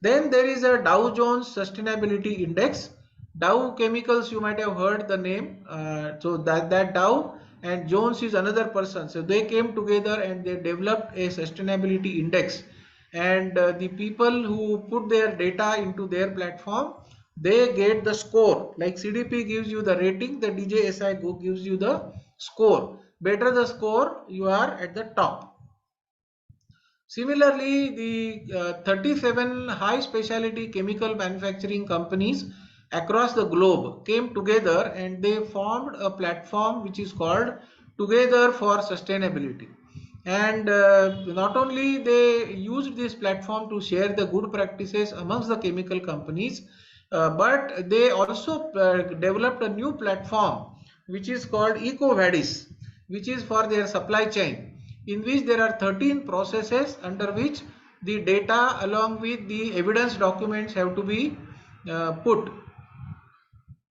Then there is a Dow Jones Sustainability Index. Dow Chemicals, you might have heard the name. So that Dow and Jones is another person. So they came together and they developed a sustainability index. And the people who put their data into their platform, they get the score. Like CDP gives you the rating, the DJSI gives you the score. Better the score, you are at the top. Similarly, the 37 high specialty chemical manufacturing companies across the globe came together and they formed a platform which is called Together for Sustainability. And not only they used this platform to share the good practices amongst the chemical companies, but they also developed a new platform which is called EcoVadis, which is for their supply chain, in which there are 13 processes under which the data along with the evidence documents have to be put.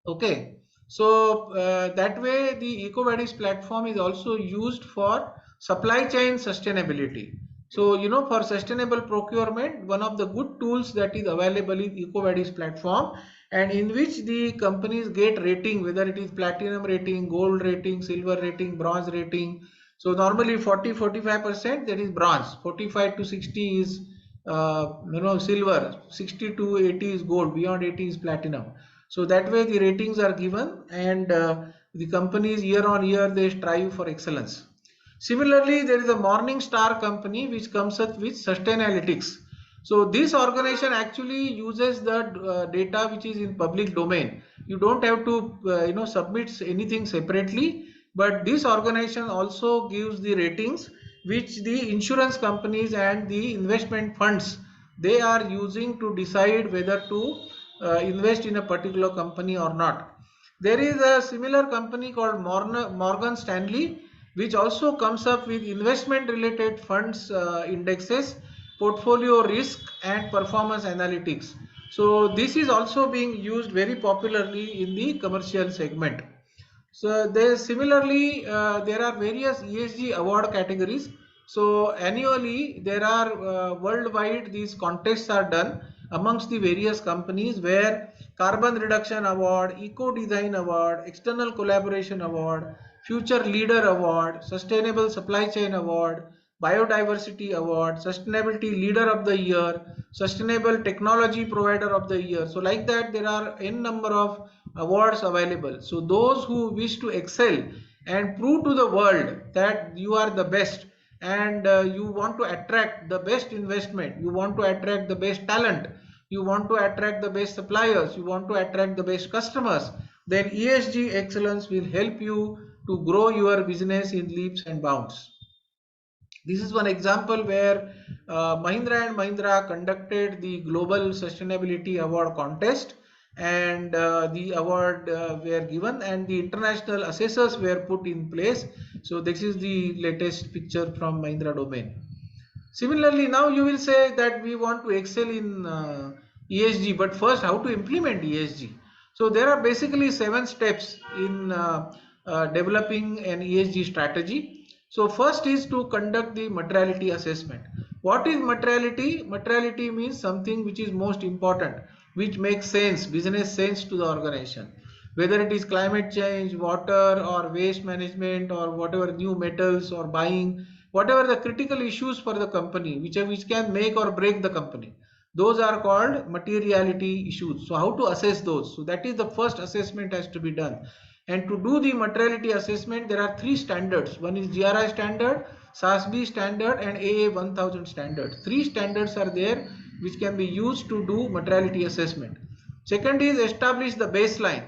Okay, so that way the EcoVadis platform is also used for supply chain sustainability. So for sustainable procurement, one of the good tools that is available is EcoVadis platform, and in which the companies get rating, whether it is platinum rating, gold rating, silver rating, bronze rating. So normally 40-45%, that is bronze, 45 to 60 is silver, 60 to 80 is gold, beyond 80 is platinum. So that way the ratings are given, and the companies year on year they strive for excellence. Similarly, there is a Morning Star company which comes up with Sustainalytics. So this organization actually uses the data which is in public domain. You don't have to submit anything separately, but this organization also gives the ratings which the insurance companies and the investment funds they are using to decide whether to invest in a particular company or not. There is a similar company called Morgan Stanley, which also comes up with investment related funds indexes, portfolio risk and performance analytics. So this is also being used very popularly in the commercial segment. So there similarly there are various ESG award categories. So annually there are worldwide these contests are done amongst the various companies, where carbon reduction award, eco design award, external collaboration award, future leader award, sustainable supply chain award, biodiversity award, sustainability leader of the year, sustainable technology provider of the year. So like that there are n number of awards available. So those who wish to excel and prove to the world that you are the best, and you want to attract the best investment, you want to attract the best talent, you want to attract the best suppliers, you want to attract the best customers, then ESG excellence will help you to grow your business in leaps and bounds. This is one example where Mahindra and Mahindra conducted the Global Sustainability Award contest, and the award were given and the international assessors were put in place. So this is the latest picture from Mahindra domain. Similarly, now you will say that we want to excel in ESG, but first how to implement ESG? So there are basically 7 steps in developing an ESG strategy. So first is to conduct the materiality assessment. What is materiality? Materiality means something which is most important, which makes sense, business sense to the organization. Whether it is climate change, water or waste management, or whatever new metals or buying, whatever the critical issues for the company, which can make or break the company. Those are called materiality issues. So how to assess those? So that is the first assessment has to be done. And to do the materiality assessment, there are three standards. One is GRI standard, SASB standard, and AA 1000 standard. Three standards are there which can be used to do materiality assessment. Second is establish the baseline.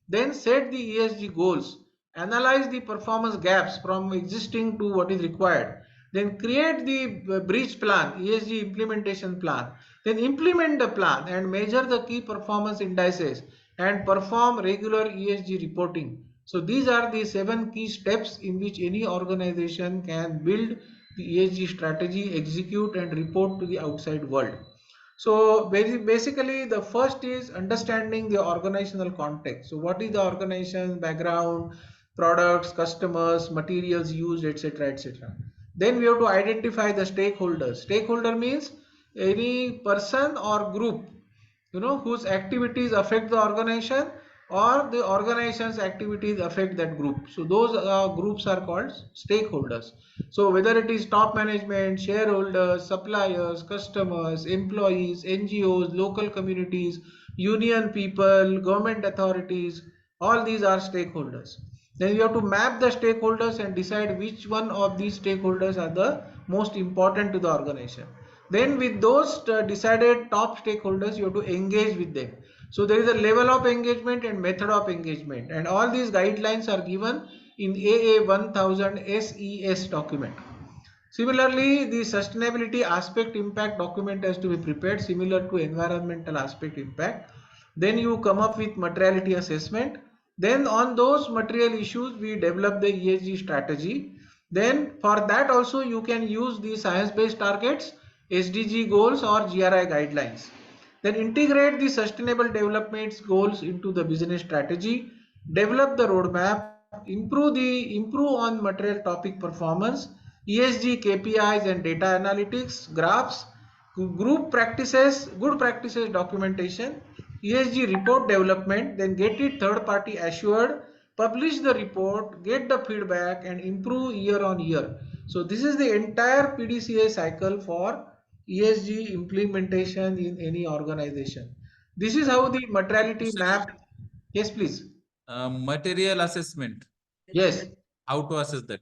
Then set the ESG goals. Analyze the performance gaps from existing to what is required. Then create the breach plan, ESG implementation plan. Then implement the plan and measure the key performance indices and perform regular ESG reporting. So these are the 7 key steps in which any organization can build the ESG strategy, execute and report to the outside world. So basically the first is understanding the organizational context. So what is the organization background, products, customers, materials used, etc., etc. Then we have to identify the stakeholders. Stakeholder means any person or group, whose activities affect the organization or the organization's activities affect that group. So those groups are called stakeholders. So whether it is top management, shareholders, suppliers, customers, employees, NGOs, local communities, union people, government authorities, all these are stakeholders. Then you have to map the stakeholders and decide which one of these stakeholders are the most important to the organization. Then with those decided top stakeholders, you have to engage with them. So there is a level of engagement and method of engagement, and all these guidelines are given in AA 1000 SES document. Similarly, the sustainability aspect impact document has to be prepared similar to environmental aspect impact. Then you come up with materiality assessment. Then on those material issues, we develop the ESG strategy. Then for that also you can use the science-based targets, SDG goals or GRI guidelines. Then integrate the sustainable development goals into the business strategy, develop the roadmap, improve on material topic performance, ESG KPIs and data analytics, graphs, group practices, good practices documentation, ESG report development, then get it third party assured, publish the report, get the feedback and improve year on year. So this is the entire PDCA cycle for ESG implementation in any organization. This is how the materiality map. Yes, please. Material assessment. Yes. How to assess that?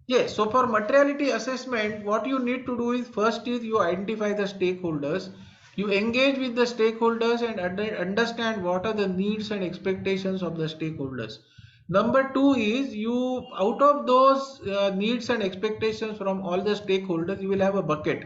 Yes, so for materiality assessment, what you need to do is first is you identify the stakeholders, you engage with the stakeholders and understand what are the needs and expectations of the stakeholders. Number two is you out of those needs and expectations from all the stakeholders, you will have a bucket.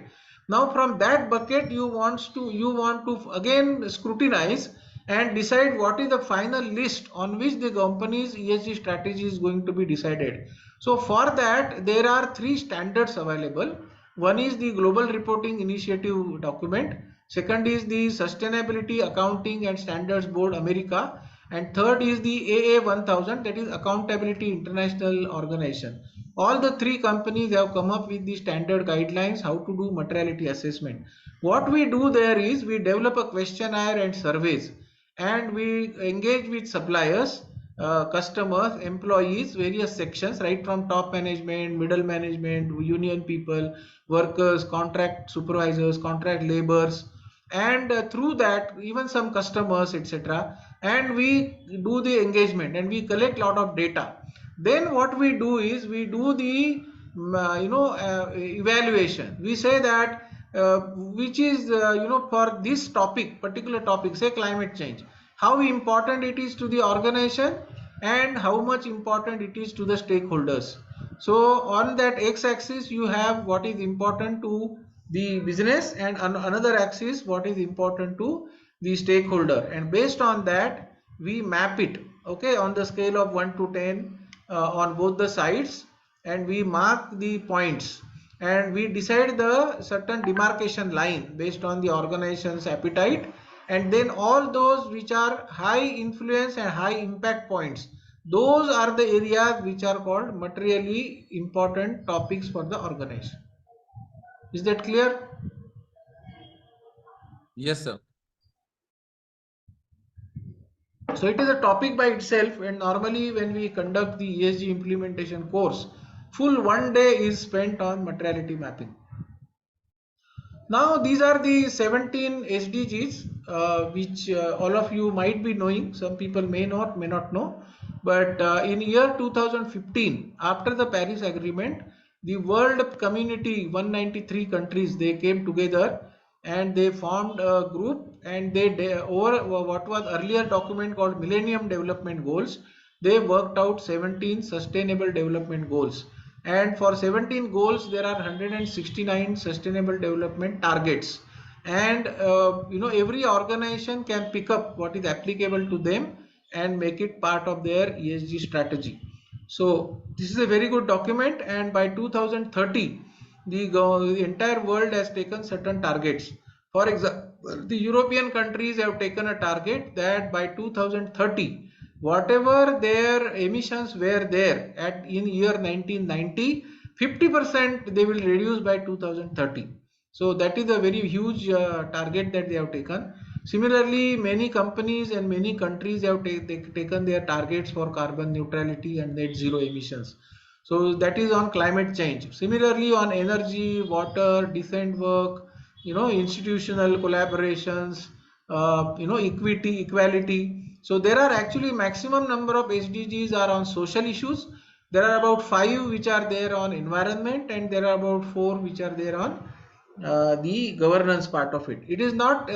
Now from that bucket you want to again scrutinize and decide what is the final list on which the company's ESG strategy is going to be decided. So for that, there are three standards available. One is the Global Reporting Initiative document. Second is the Sustainability Accounting and Standards Board America. And third is the AA 1000, that is Accountability International Organization. All the three companies have come up with the standard guidelines how to do materiality assessment. What we do there is we develop a questionnaire and surveys, and we engage with suppliers, customers, employees, various sections, right from top management, middle management, union people, workers, contract supervisors, contract laborers, and through that even some customers, etc. And we do the engagement and we collect lot of data. Then what we do is we do the evaluation. We say that which is for this topic, particular topic, say climate change, how important it is to the organization and how much important it is to the stakeholders. So on that x-axis you have what is important to the business, and on another axis what is important to the stakeholder, and based on that we map it, okay, on the scale of 1 to 10 on both the sides, and we mark the points and we decide the certain demarcation line based on the organization's appetite, and then all those which are high influence and high impact points, those are the areas which are called materially important topics for the organization. Is that clear? Yes, sir. So it is a topic by itself, and normally when we conduct the ESG implementation course, full one day is spent on materiality mapping. Now, these are the 17 SDGs, which all of you might be knowing. Some people may not know. But in year 2015, after the Paris Agreement, the world community, 193 countries, they came together and they formed a group, and over what was earlier document called Millennium Development Goals, they worked out 17 Sustainable Development Goals. And for 17 goals there are 169 sustainable development targets, and every organization can pick up what is applicable to them and make it part of their ESG strategy. So this is a very good document, and by 2030 the entire world has taken certain targets. For example, the European countries have taken a target that by 2030, whatever their emissions were there at in year 1990, 50% they will reduce by 2030. So that is a very huge target that they have taken. Similarly, many companies and many countries have taken their targets for carbon neutrality and net zero emissions. So that is on climate change. Similarly, on energy, water, decent work, institutional collaborations, equity, equality. So there are actually maximum number of SDGs are on social issues. There are about 5 which are there on environment, and there are about 4 which are there on the governance part of it. It is not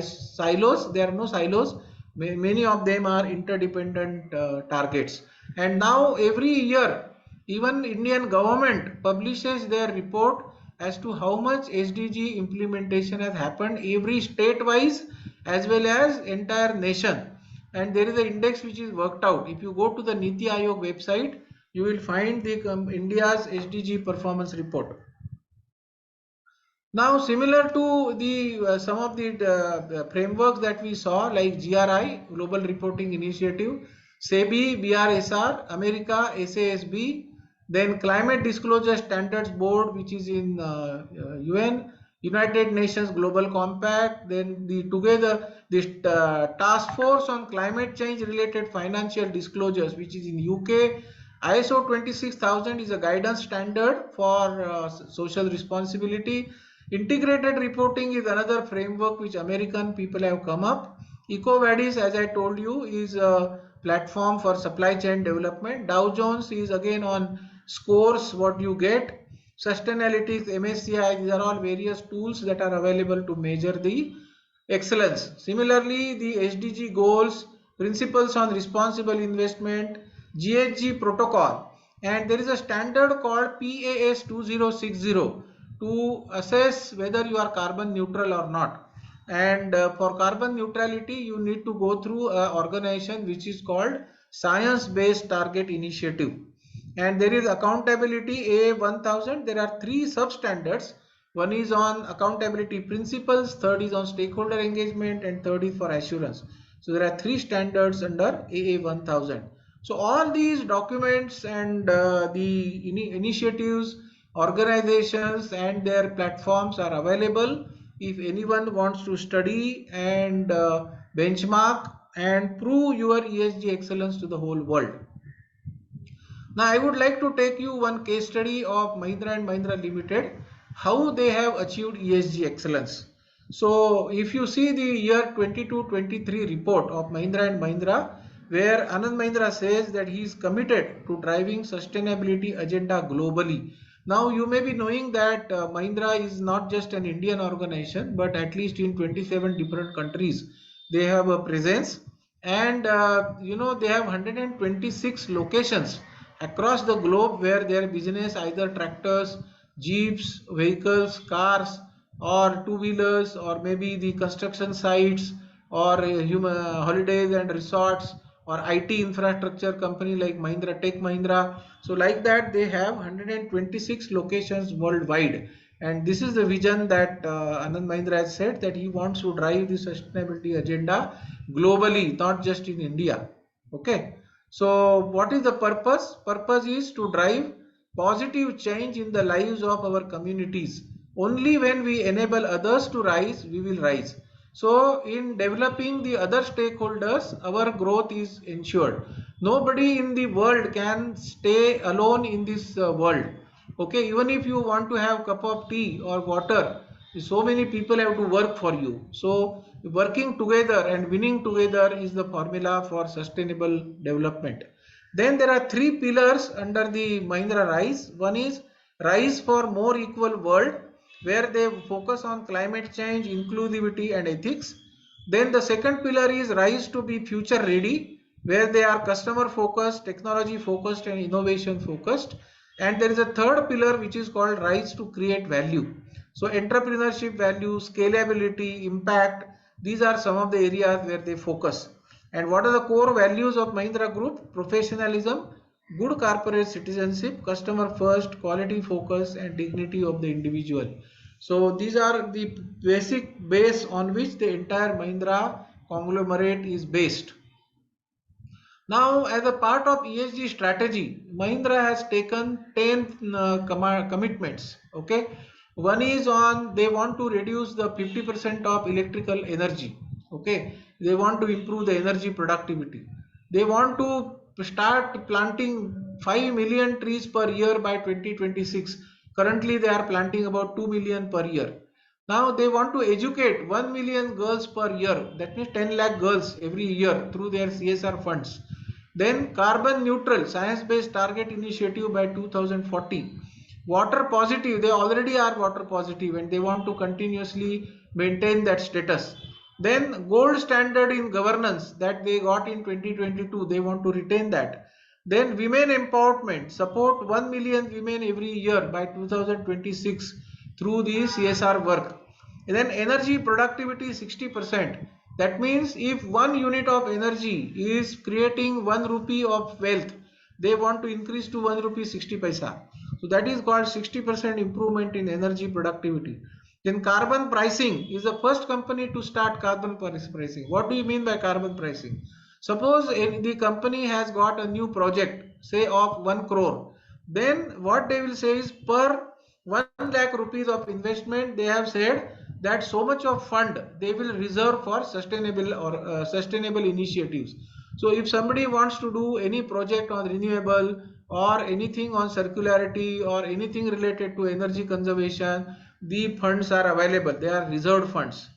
silos. There are no silos. Many of them are interdependent targets. And now every year, even Indian government publishes their report as to how much SDG implementation has happened, every state wise as well as entire nation. And there is an index which is worked out. If you go to the Niti Aayog website, you will find the India's SDG performance report. Now, similar to the some of the frameworks that we saw, like GRI, Global Reporting Initiative, SEBI, BRSR, America, SASB, then Climate Disclosure Standards Board, which is in UN, United Nations Global Compact, then this Task Force on Climate Change Related Financial Disclosures, which is in UK. ISO 26000 is a guidance standard for social responsibility. Integrated reporting is another framework which American people have come up. EcoVadis, as I told you, is a platform for supply chain development. Dow Jones is again on scores, what you get. Sustainalytics, MSCI, these are all various tools that are available to measure the excellence. Similarly, the SDG goals, principles on responsible investment, GHG protocol, and there is a standard called PAS 2060 to assess whether you are carbon neutral or not. And for carbon neutrality, you need to go through an organization which is called Science Based Target Initiative. And there is accountability A1000. There are 3 substandards. One is on accountability principles, third is on stakeholder engagement, and third is for assurance. So there are 3 standards under AA1000. So all these documents and the initiatives, organizations and their platforms are available if anyone wants to study and benchmark and prove your ESG excellence to the whole world. Now I would like to take you one case study of Mahindra and Mahindra Limited, how they have achieved ESG excellence. So if you see the year 22-23 report of Mahindra and Mahindra, where Anand Mahindra says that he is committed to driving sustainability agenda globally. Now you may be knowing that Mahindra is not just an Indian organization, but at least in 27 different countries they have a presence, and they have 126 locations across the globe where their business, either tractors, jeeps, vehicles, cars, or two-wheelers, or maybe the construction sites, or holidays and resorts, or IT infrastructure company like Mahindra Tech Mahindra. So like that, they have 126 locations worldwide. And this is the vision that Anand Mahindra has said, that he wants to drive the sustainability agenda globally, not just in India. Okay. So what is the purpose? Purpose is to drive positive change in the lives of our communities. Only when we enable others to rise, we will rise. So in developing the other stakeholders, our growth is ensured. Nobody in the world can stay alone in this world. Okay, even if you want to have a cup of tea or water, So many people have to work for you. So working together and winning together is the formula for sustainable development. Then there are three pillars under the Mahindra Rise. One is Rise for More Equal World, where they focus on climate change, inclusivity and ethics. Then the second pillar is Rise to be Future Ready, where they are customer focused, technology focused and innovation focused. And there is a third pillar which is called Rise to Create Value. So entrepreneurship value, scalability, impact, these are some of the areas where they focus. And what are the core values of Mahindra Group? Professionalism, good corporate citizenship, customer first, quality focus and dignity of the individual. So these are the basic base on which the entire Mahindra conglomerate is based. Now, as a part of ESG strategy, Mahindra has taken 10 commitments. Okay, one is on they want to reduce the 50% of electrical energy. Okay, they want to improve the energy productivity. They want to start planting 5 million trees per year by 2026. Currently, they are planting about 2 million per year. Now they want to educate 1 million girls per year. That means 10 lakh girls every year through their CSR funds. Then carbon neutral science-based target initiative by 2040. Water positive, they already are water positive and they want to continuously maintain that status. Then gold standard in governance that they got in 2022, they want to retain that. Then women empowerment, support 1 million women every year by 2026 through the CSR work. And then energy productivity 60%. That means if 1 unit of energy is creating 1 rupee of wealth, they want to increase to 1 rupee 60 paisa. So that is called 60% improvement in energy productivity. Then carbon pricing is the first company to start carbon pricing. What do you mean by carbon pricing? Suppose the company has got a new project, say of 1 crore. Then what they will say is per 1 lakh rupees of investment, they have said that so much of fund they will reserve for sustainable initiatives. So if somebody wants to do any project on renewable or anything on circularity or anything related to energy conservation, the funds are available, they are reserved funds.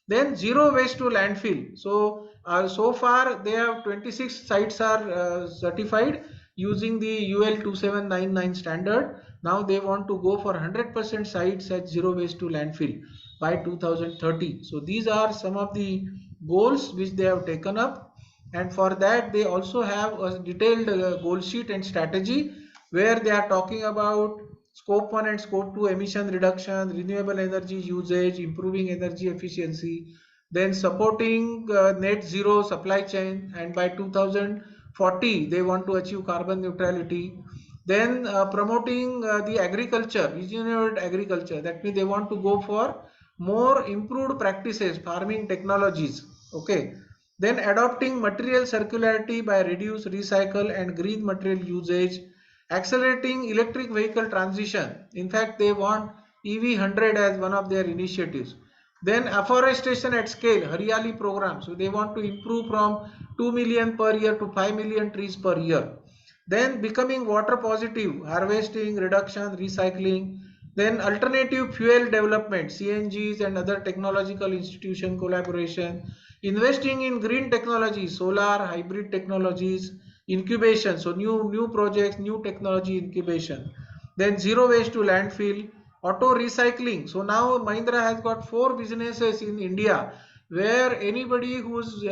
Then zero waste to landfill. So so far they have 26 sites are certified using the UL 2799 standard. Now they want to go for 100% sites at zero waste to landfill by 2030. So these are some of the goals which they have taken up, and for that they also have a detailed goal sheet and strategy where they are talking about scope 1 and scope 2 emission reduction, renewable energy usage, improving energy efficiency, then supporting net zero supply chain, and by 2040 they want to achieve carbon neutrality. Then promoting the agriculture, regenerative agriculture, that means they want to go for more improved practices, farming technologies. Okay, then adopting material circularity by reduce, recycle and green material usage, accelerating electric vehicle transition. In fact, they want EV 100 as one of their initiatives. Then afforestation at scale, Haryali program. So they want to improve from 2 million per year to 5 million trees per year. Then becoming water positive, harvesting, reduction, recycling. Then alternative fuel development, CNGs and other technological institution collaboration. Investing in green technology, solar, hybrid technologies, incubation. So new projects, new technology incubation. Then zero waste to landfill, auto recycling. So now Mahindra has got 4 businesses in India where anybody whose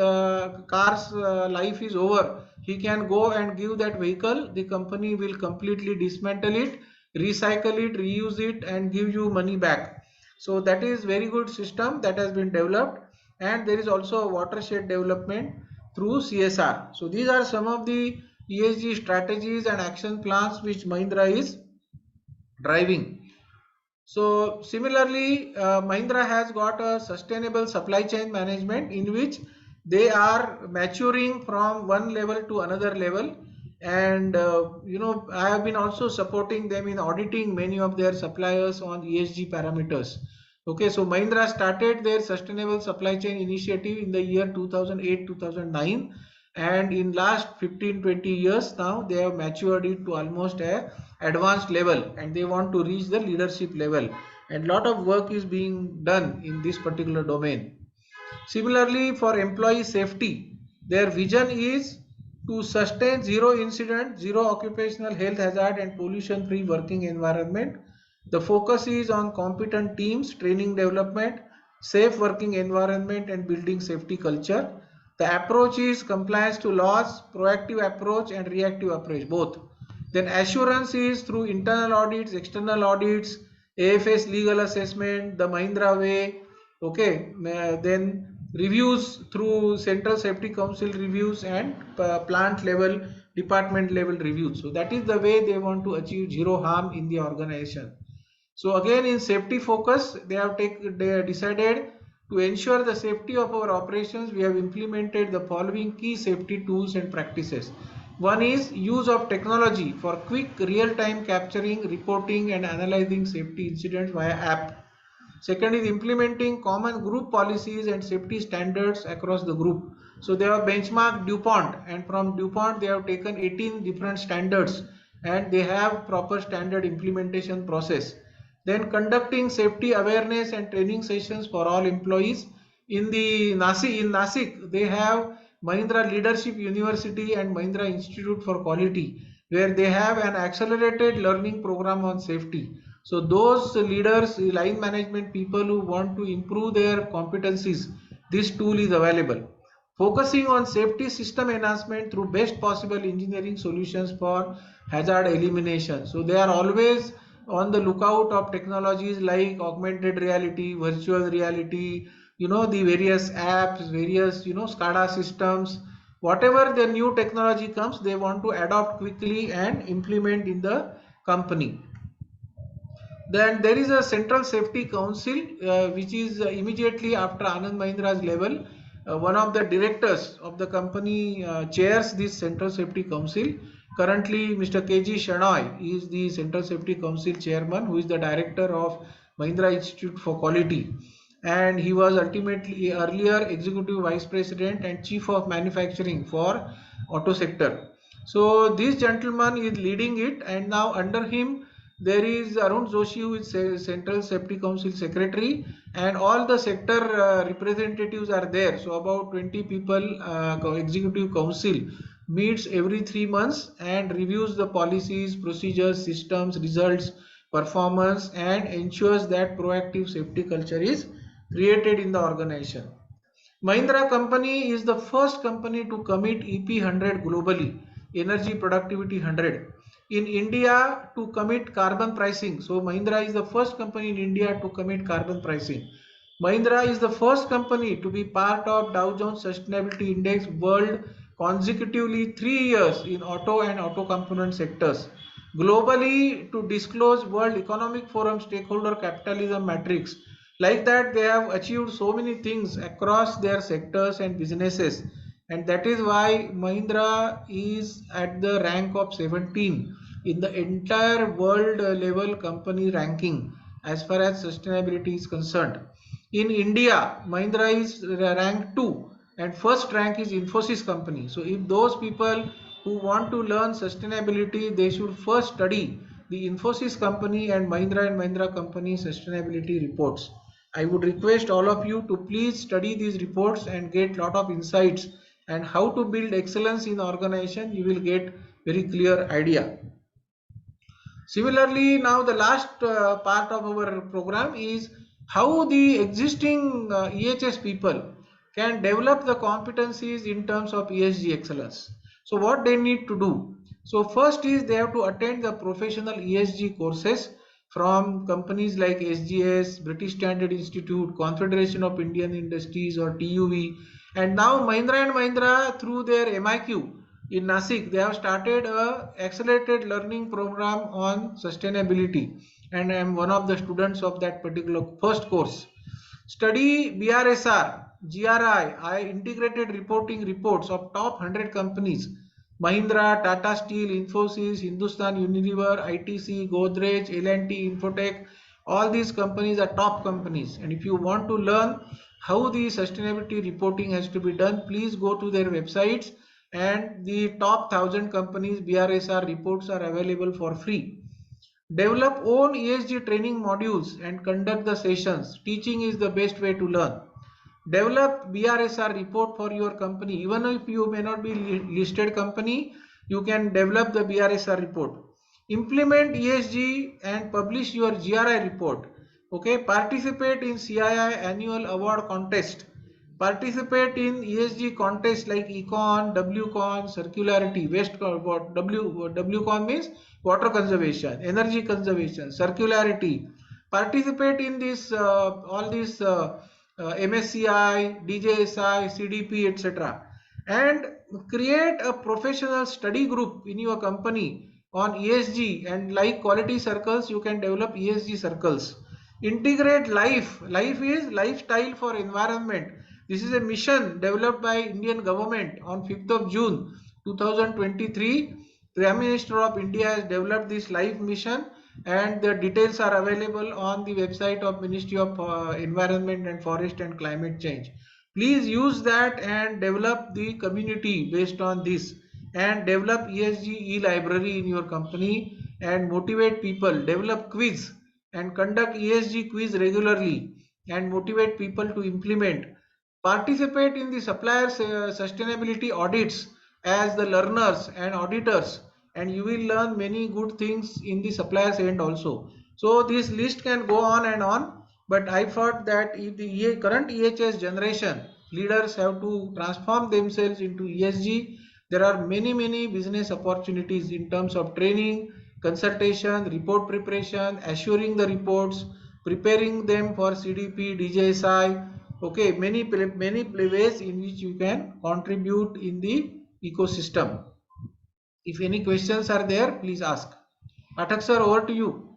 car's life is over, he can go and give that vehicle. The company will completely dismantle it, recycle it, reuse it and give you money back. So that is very good system that has been developed, and there is also a watershed development through CSR. So these are some of the ESG strategies and action plans which Mahindra is driving. So similarly, Mahindra has got a sustainable supply chain management in which they are maturing from one level to another level. And I have been also supporting them in auditing many of their suppliers on ESG parameters. Okay, so Mahindra started their sustainable supply chain initiative in the year 2008-2009, and in last 15-20 years now they have matured it to almost a advanced level, and they want to reach the leadership level. and lot of work is being done in this particular domain. Similarly, for employee safety, their vision is to sustain zero incident, zero occupational health hazard and pollution free working environment. The focus is on competent teams, training development, safe working environment and building safety culture. The approach is compliance to laws, proactive approach and reactive approach, both. Then assurance is through internal audits, external audits, AFS legal assessment, the Mahindra way. Okay, then reviews through Central Safety Council reviews and plant level, department level reviews. So that is the way they want to achieve zero harm in the organization. So again, in safety focus, they decided to ensure the safety of our operations. We have implemented the following key safety tools and practices. One is use of technology for quick real-time capturing, reporting and analyzing safety incidents via app. Second is implementing common group policies and safety standards across the group. So they have benchmarked DuPont, and from DuPont they have taken 18 different standards and they have proper standard implementation process. Then conducting safety awareness and training sessions for all employees. In Nasik, they have Mahindra Leadership University and Mahindra Institute for Quality, where they have an accelerated learning program on safety. So those leaders, line management people who want to improve their competencies, this tool is available. Focusing on safety system enhancement through best possible engineering solutions for hazard elimination. So they are always on the lookout of technologies like augmented reality, virtual reality, the various apps, various, SCADA systems, whatever the new technology comes, they want to adopt quickly and implement in the company. Then there is a Central Safety Council, which is immediately after Anand Mahindra's level. One of the directors of the company chairs this Central Safety Council. Currently, Mr. KG Shanoy is the Central Safety Council chairman, who is the director of Mahindra Institute for Quality. And he was ultimately earlier executive vice president and chief of manufacturing for auto sector. So this gentleman is leading it, and now under him there is Arun Joshi, who is Central Safety Council Secretary, and all the sector representatives are there. So about 20 people, Executive Council meets every 3 months and reviews the policies, procedures, systems, results, performance, and ensures that proactive safety culture is created in the organization. Mahindra company is the first company to commit EP 100 globally, Energy Productivity 100. In India to commit carbon pricing. So Mahindra is the first company in India to commit carbon pricing. Mahindra is the first company to be part of Dow Jones Sustainability Index World consecutively 3 years in auto and auto component sectors. Globally, to disclose World Economic Forum stakeholder capitalism matrix. Like that, they have achieved so many things across their sectors and businesses, and that is why Mahindra is at the rank of 17 in the entire world level company ranking as far as sustainability is concerned. In India, Mahindra is ranked 2 and first rank is Infosys company. So if those people who want to learn sustainability, they should first study the Infosys company and Mahindra company sustainability reports. I would request all of you to please study these reports and get lot of insights, and how to build excellence in organization. You will get very clear idea. Similarly, now the last part of our program is how the existing EHS people can develop the competencies in terms of ESG excellence. So what they need to do? So first is they have to attend the professional ESG courses from companies like SGS, British Standard Institute, Confederation of Indian Industries or TUV, and now Mahindra and Mahindra through their MIQ in Nasik, they have started a accelerated learning program on sustainability, and I am one of the students of that particular first course. Study BRSR, GRI, integrated reporting reports of top 100 companies. Mahindra, Tata Steel, Infosys, Hindustan Unilever, ITC, Godrej, L&T, Infotech, all these companies are top companies. And if you want to learn how the sustainability reporting has to be done, please go to their websites, and the top 1000 companies BRSR reports are available for free. Develop own ESG training modules and conduct the sessions. Teaching is the best way to learn. Develop BRSR report for your company. Even if you may not be listed company, you can develop the BRSR report. Implement ESG and publish your GRI report. Okay, participate in CII annual award contest. Participate in ESG contests like Econ, WCon, Circularity, WCon means water conservation, energy conservation, circularity. Participate in this all these MSCI, DJSI, CDP, etc. And create a professional study group in your company on ESG, and like quality circles, you can develop ESG circles. Integrate life. Life is lifestyle for environment. This is a mission developed by Indian government on 5th of June 2023. Prime Minister of India has developed this life mission, and the details are available on the website of Ministry of Environment and Forest and Climate Change. Please use that and develop the community based on this, and develop ESG e-library in your company and motivate people. Develop quiz and conduct ESG quiz regularly and motivate people to implement. Participate in the suppliers sustainability audits as the learners and auditors, and you will learn many good things in the suppliers end also. So this list can go on and on, but I thought that if the current EHS generation leaders have to transform themselves into ESG, there are many business opportunities in terms of training, consultation, report preparation, assuring the reports, preparing them for CDP, DJSI. Okay, many ways in which you can contribute in the ecosystem. If any questions are there, please ask. Pathak sir, over to you.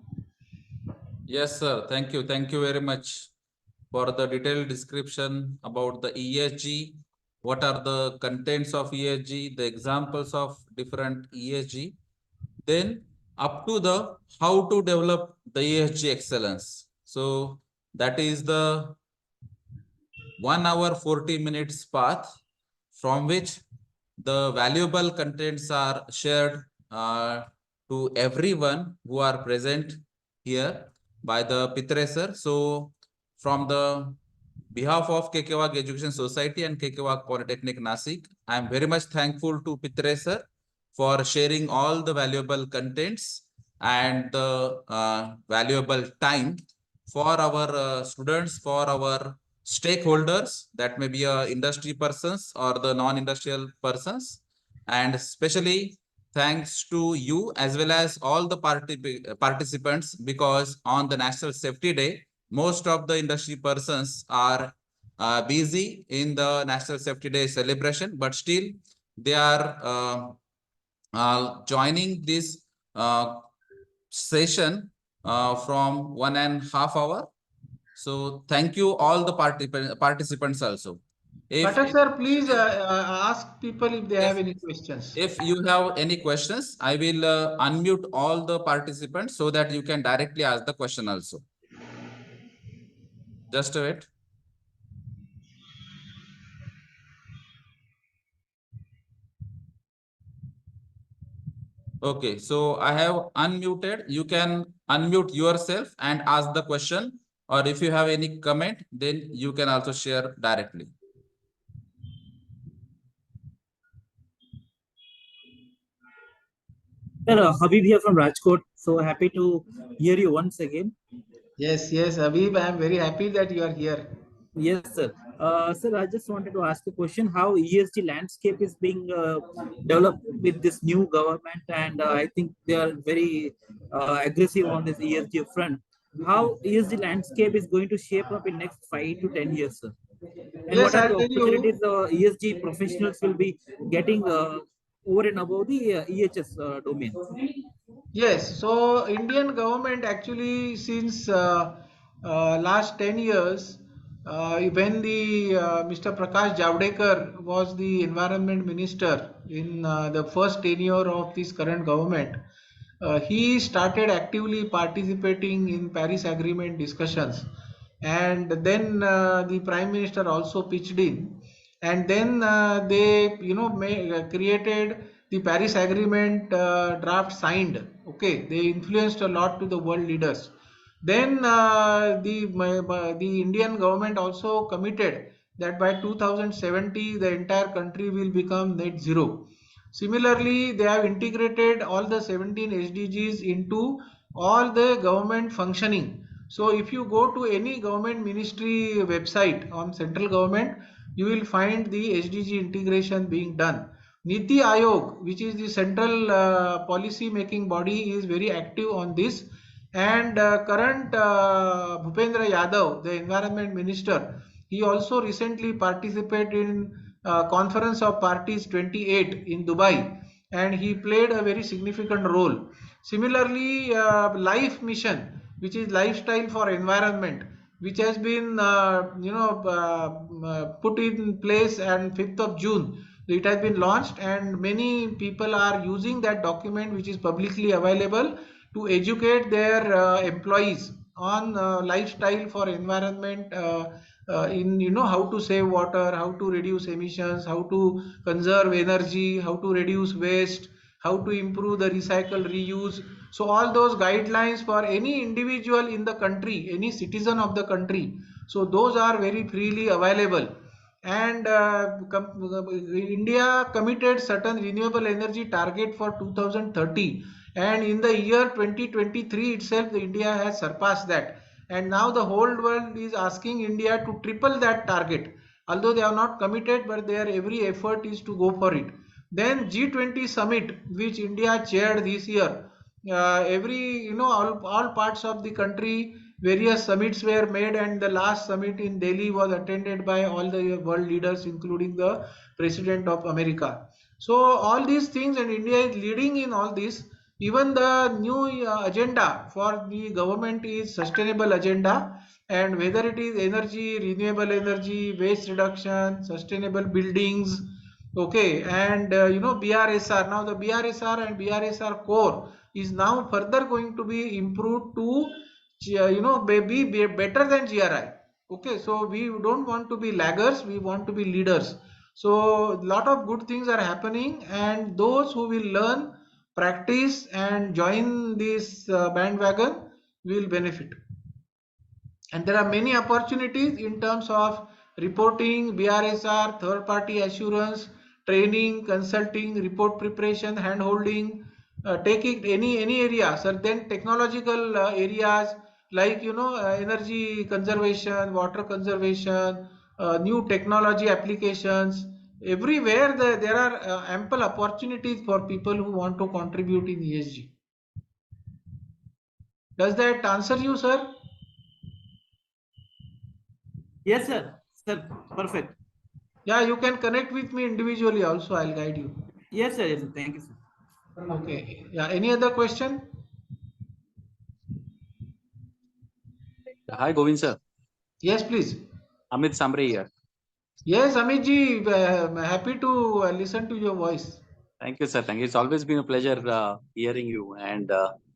Yes, sir. Thank you. Thank you very much for the detailed description about the ESG. What are the contents of ESG, the examples of different ESG, then up to the how to develop the ESG excellence. So that is the 1 hour 40 minutes path from which the valuable contents are shared to everyone who are present here by the Pitre sir. So from the behalf of KKWAG Education Society and KKWAG Polytechnic Nasik, I am very much thankful to Pitre sir for sharing all the valuable contents and the valuable time for our students, for our stakeholders, that may be industry persons or the non-industrial persons, and especially thanks to you as well as all the participants, because on the National Safety Day, most of the industry persons are busy in the National Safety Day celebration, but still they are joining this session from 1.5 hours. So thank you all the participants also. If Pathak sir, please ask people if they have any questions. if you have any questions, I will unmute all the participants so that you can directly ask the question also. Just wait. Okay, so I have unmuted. You can unmute yourself and ask the question, or if you have any comment, then you can also share directly. Sir, Habib here from Rajkot. So happy to hear you once again. Yes, Habib, I am very happy that you are here. Yes, sir. Sir, I just wanted to ask a question: how ESG landscape is being developed with this new government, and I think they are very aggressive on this ESG front. How ESG landscape is going to shape up in next 5 to 10 years, sir? And Yes, what are I'll the tell you. opportunities the ESG professionals will be getting over and above the EHS domain? Yes, so Indian government actually since last 10 years, when the Mr. Prakash Javadekar was the environment minister in the first tenure of this current government, he started actively participating in Paris Agreement discussions, and then the Prime Minister also pitched in, and then they created the Paris Agreement draft signed. Okay, they influenced a lot to the world leaders. Then the Indian government also committed that by 2070 the entire country will become net zero. Similarly, they have integrated all the 17 SDGs into all the government functioning. So if you go to any government ministry website on central government, you will find the SDG integration being done. Niti Aayog, which is the central policy making body, is very active on this. And current Bhupendra Yadav, the environment minister, he also recently participated in Conference of Parties 28 in Dubai, and he played a very significant role. Similarly, Life Mission, which is lifestyle for environment, which has been put in place, and 5th of June it has been launched, and many people are using that document, which is publicly available, to educate their employees on lifestyle for environment, in how to save water, how to reduce emissions, how to conserve energy, how to reduce waste, how to improve the recycle reuse. So all those guidelines for any individual in the country, any citizen of the country, so those are very freely available. And India committed certain renewable energy target for 2030, and in the year 2023 itself the India has surpassed that, and now the whole world is asking India to triple that target, although they have not committed, but their every effort is to go for it. Then G20 summit, which India chaired this year, all parts of the country, various summits were made, and the last summit in Delhi was attended by all the world leaders, including the President of America. So all these things, and India is leading in all this. Even the new agenda for the government is sustainable agenda, and whether it is energy, renewable energy, waste reduction, sustainable buildings, okay, and BRSR. Now the BRSR and BRSR core is now further going to be improved to be better than GRI. Okay, so we don't want to be laggers, we want to be leaders. So a lot of good things are happening, and those who will learn, practice, and join this bandwagon will benefit. And there are many opportunities in terms of reporting, BRSR, third party assurance, training, consulting, report preparation, hand holding, taking any area. Certain technological areas like energy conservation, water conservation, new technology applications. Everywhere there are ample opportunities for people who want to contribute in ESG. Does that answer you, sir? Yes, sir. Sir, perfect. Yeah, you can connect with me individually also. I'll guide you. Yes, sir. Yes, sir. Thank you, sir. Okay. Yeah. Any other question? Hi, Govind sir. Yes, please. Amit Sambre here. Yes, Amit ji, happy to listen to your voice. Thank you, sir. Thank you. It's always been a pleasure hearing you, and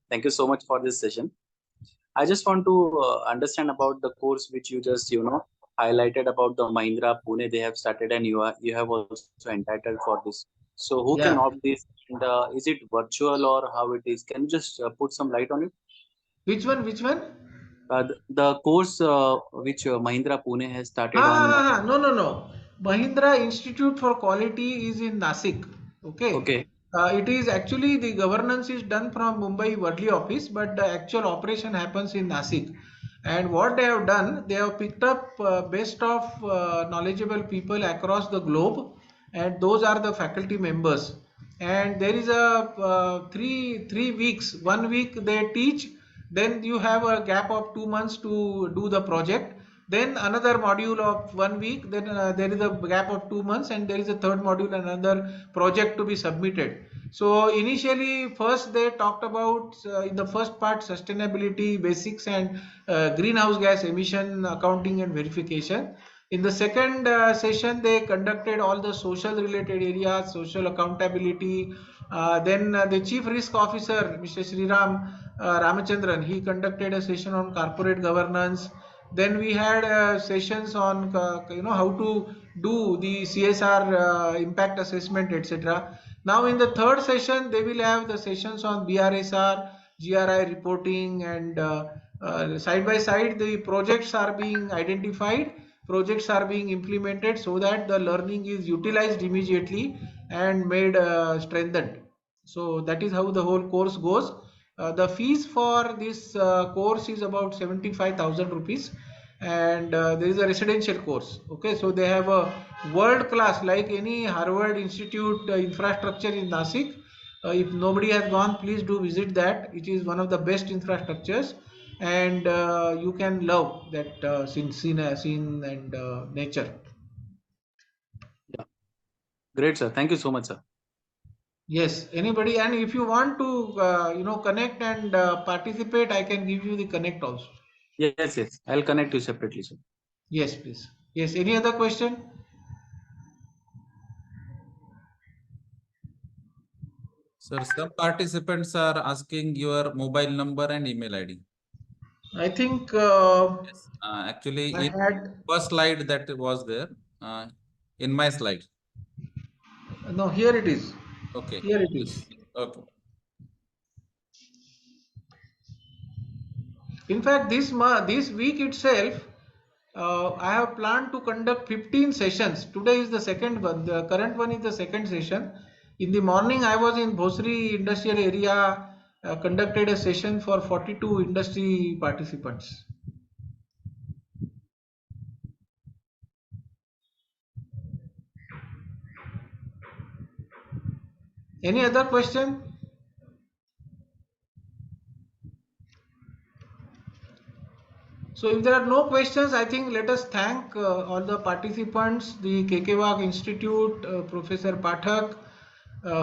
thank you so much for this session. I just want to understand about the course which you just highlighted about the Mahindra Pune. They have started, and you have also entitled for this. So who can Yeah. opt this? And is it virtual or how it is? Can you just put some light on it? Which one? Which one? The course which Mahindra Pune has started on. No, no, no. Mahindra Institute for Quality is in Nasik. Okay. Okay. It is actually, the governance is done from Mumbai Worli office, but the actual operation happens in Nasik. And what they have done, they have picked up best of knowledgeable people across the globe, and those are the faculty members. And there is a 3 weeks. 1 week they teach, then you have a gap of 2 months to do the project. Then another module of 1 week, then there is a gap of 2 months, and there is a third module, another project to be submitted. So initially, first they talked about in the first part sustainability basics and greenhouse gas emission accounting and verification. In the second session, they conducted all the social related areas, social accountability. Then the chief risk officer, Mr. Shri Ramachandran, he conducted a session on corporate governance. Then we had sessions on how to do the CSR impact assessment, etc. Now in the third session, they will have the sessions on BRSR, GRI reporting, and side by side the projects are being identified, projects are being implemented so that the learning is utilized immediately and made strengthened. So that is how the whole course goes. The fees for this course is about 75,000 rupees, and there is a residential course. Okay, so they have a world class, like any Harvard Institute infrastructure in Nasik. If nobody has gone, please do visit that. It is one of the best infrastructures, and you can love that scene and nature. Yeah. Great, sir. Thank you so much, sir. Yes, anybody, and if you want to connect and participate, I can give you the connect also. Yes, yes. I'll connect you separately, sir. Yes, please. Yes, any other question? Sir, some participants are asking your mobile number and email ID. I think Yes. Actually, I in had, first slide that was there, in my slide. no, here it is. Okay. Here it is. Okay. In fact, this week itself, I have planned to conduct 15 sessions. Today is the second one. The current one is the second session. In the morning, I was in Bhosri industrial area, conducted a session for 42 industry participants. Any other question? So if there are no questions, I think let us thank all the participants, the KK Institute, Professor Pathak,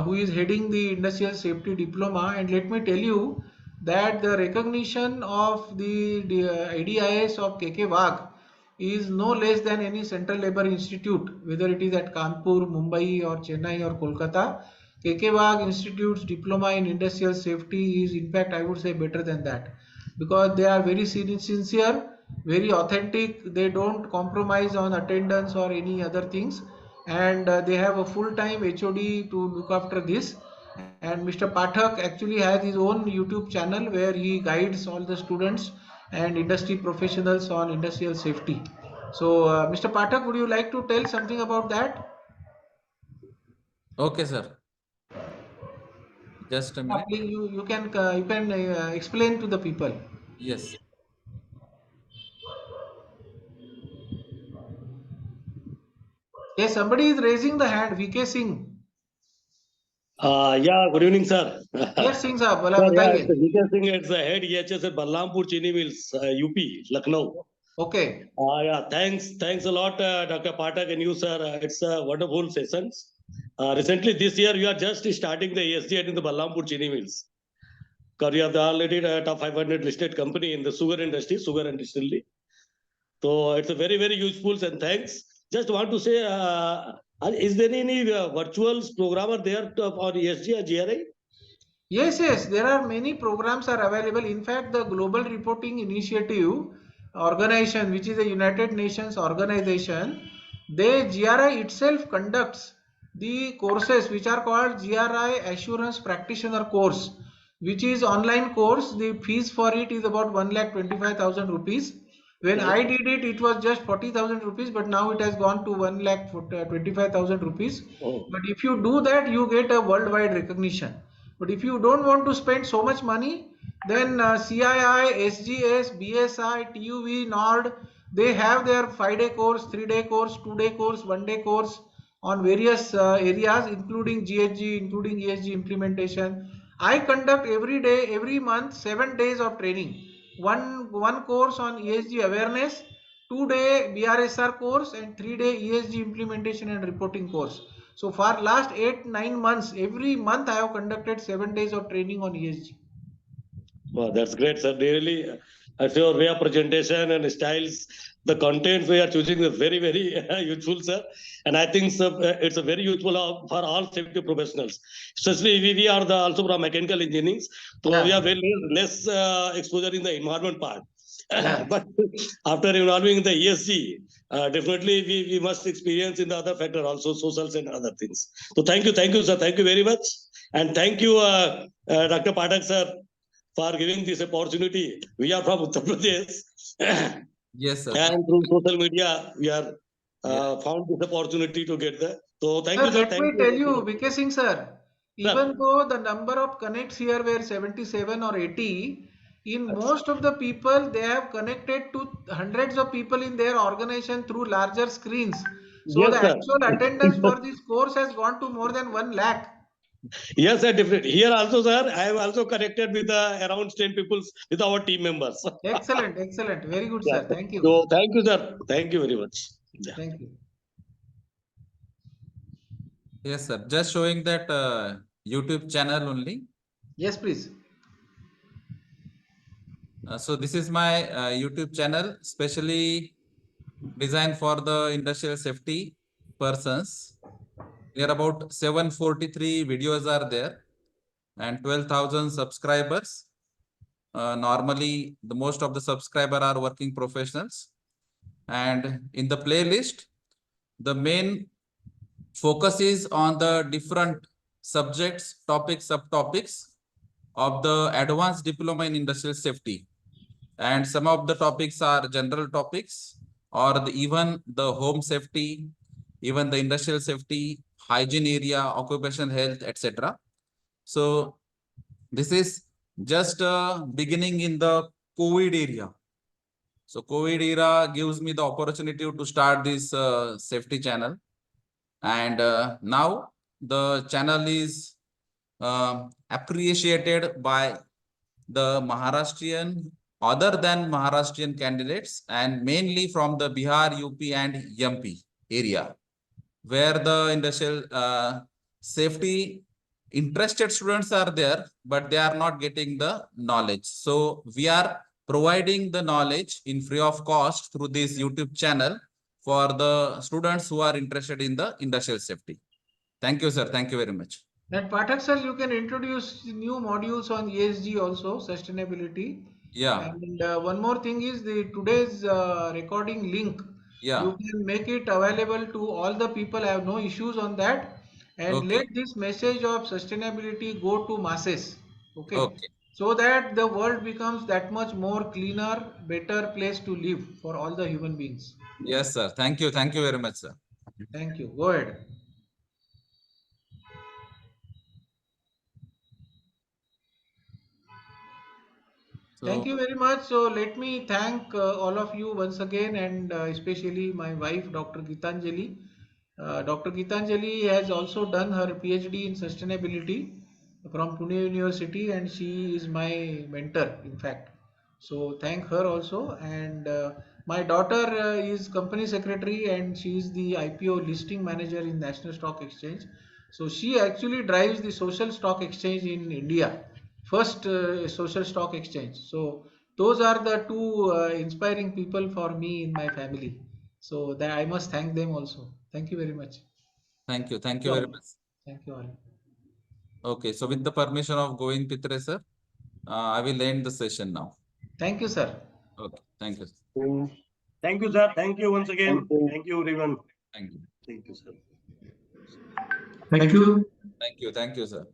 who is heading the Industrial Safety Diploma. And let me tell you that the recognition of the IDIS of KK is no less than any Central Labour Institute, whether it is at Kanpur, Mumbai or Chennai or Kolkata. KK Institute's diploma in industrial safety is, in fact, I would say better than that, because they are very sincere, very authentic. They don't compromise on attendance or any other things, and they have a full-time HOD to look after this. And Mr. Pathak actually has his own YouTube channel where he guides all the students and industry professionals on industrial safety. So, Mr. Pathak, would you like to tell something about that? Okay, sir. Just a minute. Please, you can explain to the people. Yes. Yes, somebody is raising the hand. VK Singh. Yeah, good evening, sir. Yes, Singh साहब, बोला Sir, yeah, बताइए. it's VK Singh, it's the head EHS at Balrampur Chini Mills, UP, Lucknow. Okay. Yeah, thanks a lot, Dr. Pathak and you, sir. It's a wonderful sessions. Recently, this year, we are just starting the ESG in the Balrampur Chini Mills. Because we have already a top 500 listed company in the sugar industry, sugar and distillery. So it's a very, very useful, and thanks. Just want to say, is there any virtual programmer there for ESG or GRI? Yes, there are many programs are available. In fact, the Global Reporting Initiative organization, which is a United Nations organization, GRI itself conducts the courses which are called GRI Assurance Practitioner course, which is online course. The fees for it is about 1,25,000 rupees. When I did it, it was just 40,000 rupees, but now it has gone to 1,25,000 rupees. Oh. But if you do that, you get a worldwide recognition. But if you don't want to spend so much money, then CII, SGS, BSI, TUV, NORD, they have their 5-day course, 3-day course, 2-day course, 1-day course on various areas, including GHG, including ESG implementation. I conduct every day, every month, 7 days of training. One course on ESG awareness, 2-day BRSR course, and 3-day ESG implementation and reporting course. So for last 8-9 months, every month I have conducted 7 days of training on ESG. Wow, that's great, sir. Really, as your way of presentation and styles, the contents we are choosing is very, very useful, sir. And I think, sir, it's a very useful for all safety professionals. Especially we are also from mechanical engineering, so we have very less exposure in the environment part. But after involving the ESG, definitely we must experience in the other factor also, socials and other things. So thank you, sir. Thank you very much. And thank you, Dr. Pathak, sir, for giving this opportunity. We are from Uttar Pradesh. Yes, sir. And through social media, we are Yeah. found this opportunity to get there. So thank Sir, you, sir. let Thank me tell you, you. VK Singh sir, even though the number of connects here were 77 or 80, in most of the people, they have connected to hundreds of people in their organization through larger screens. So Yes, the sir. actual attendance for this course has gone to more than 1 lakh. Yes, sir, definitely. Here also, sir, I have also connected with around 10 people with our team members. Excellent, excellent. Very good, Yeah. sir. Thank you. So thank you, sir. Thank you very much. Yeah. Thank you. Yes, sir. Just showing that YouTube channel only. Yes, please. So this is my YouTube channel, specially designed for the industrial safety persons. There are about 743 videos are there and 12,000 subscribers. Normally, the most of the subscriber are working professionals. And in the playlist, the main focus is on the different subjects, topics, subtopics of the advanced diploma in industrial safety. And some of the topics are general topics or even the home safety, even the industrial safety, hygiene area, occupational health, etc. So this is just beginning in the COVID area. So COVID era gives me the opportunity to start this safety channel. And now the channel is appreciated by the Maharashtrian, other than Maharashtrian candidates, and mainly from the Bihar, UP, and MP area, where the industrial safety interested students are there, but they are not getting the knowledge. So we are providing the knowledge in free of cost through this YouTube channel for the students who are interested in the industrial safety. Thank you, sir. Thank you very much. And Pathak sir, you can introduce new modules on ESG also, sustainability. Yeah, And one more thing is the today's recording link. yeah. You can make it available to all the people. I have no issues on that. And Okay, let this message of sustainability go to masses. Okay. okay. So that the world becomes that much more cleaner, better place to live for all the human beings. Yes, sir. Thank you. Thank you very much, sir. Thank you. Go ahead. Thank So, you very much. So let me thank all of you once again, and especially my wife, Dr. Gitanjali. Dr. Gitanjali has also done her PhD in sustainability from Pune University, and she is my mentor, in fact. So thank her also. And my daughter is company secretary, and she is the IPO listing manager in National Stock Exchange. So she actually drives the social stock exchange in India, first social stock exchange. So those are the two inspiring people for me in my family. So that I must thank them also. Thank you very much. thank you. Thank you Yeah. very much. Thank you all. Okay, so with the permission of Govind Pitre, sir, I will end the session now. Thank you, sir. Okay, thank you. Thank you, sir. Thank you once again. Thank you, everyone. Thank you. Thank you, sir. Thank you. Thank you. Thank you, sir.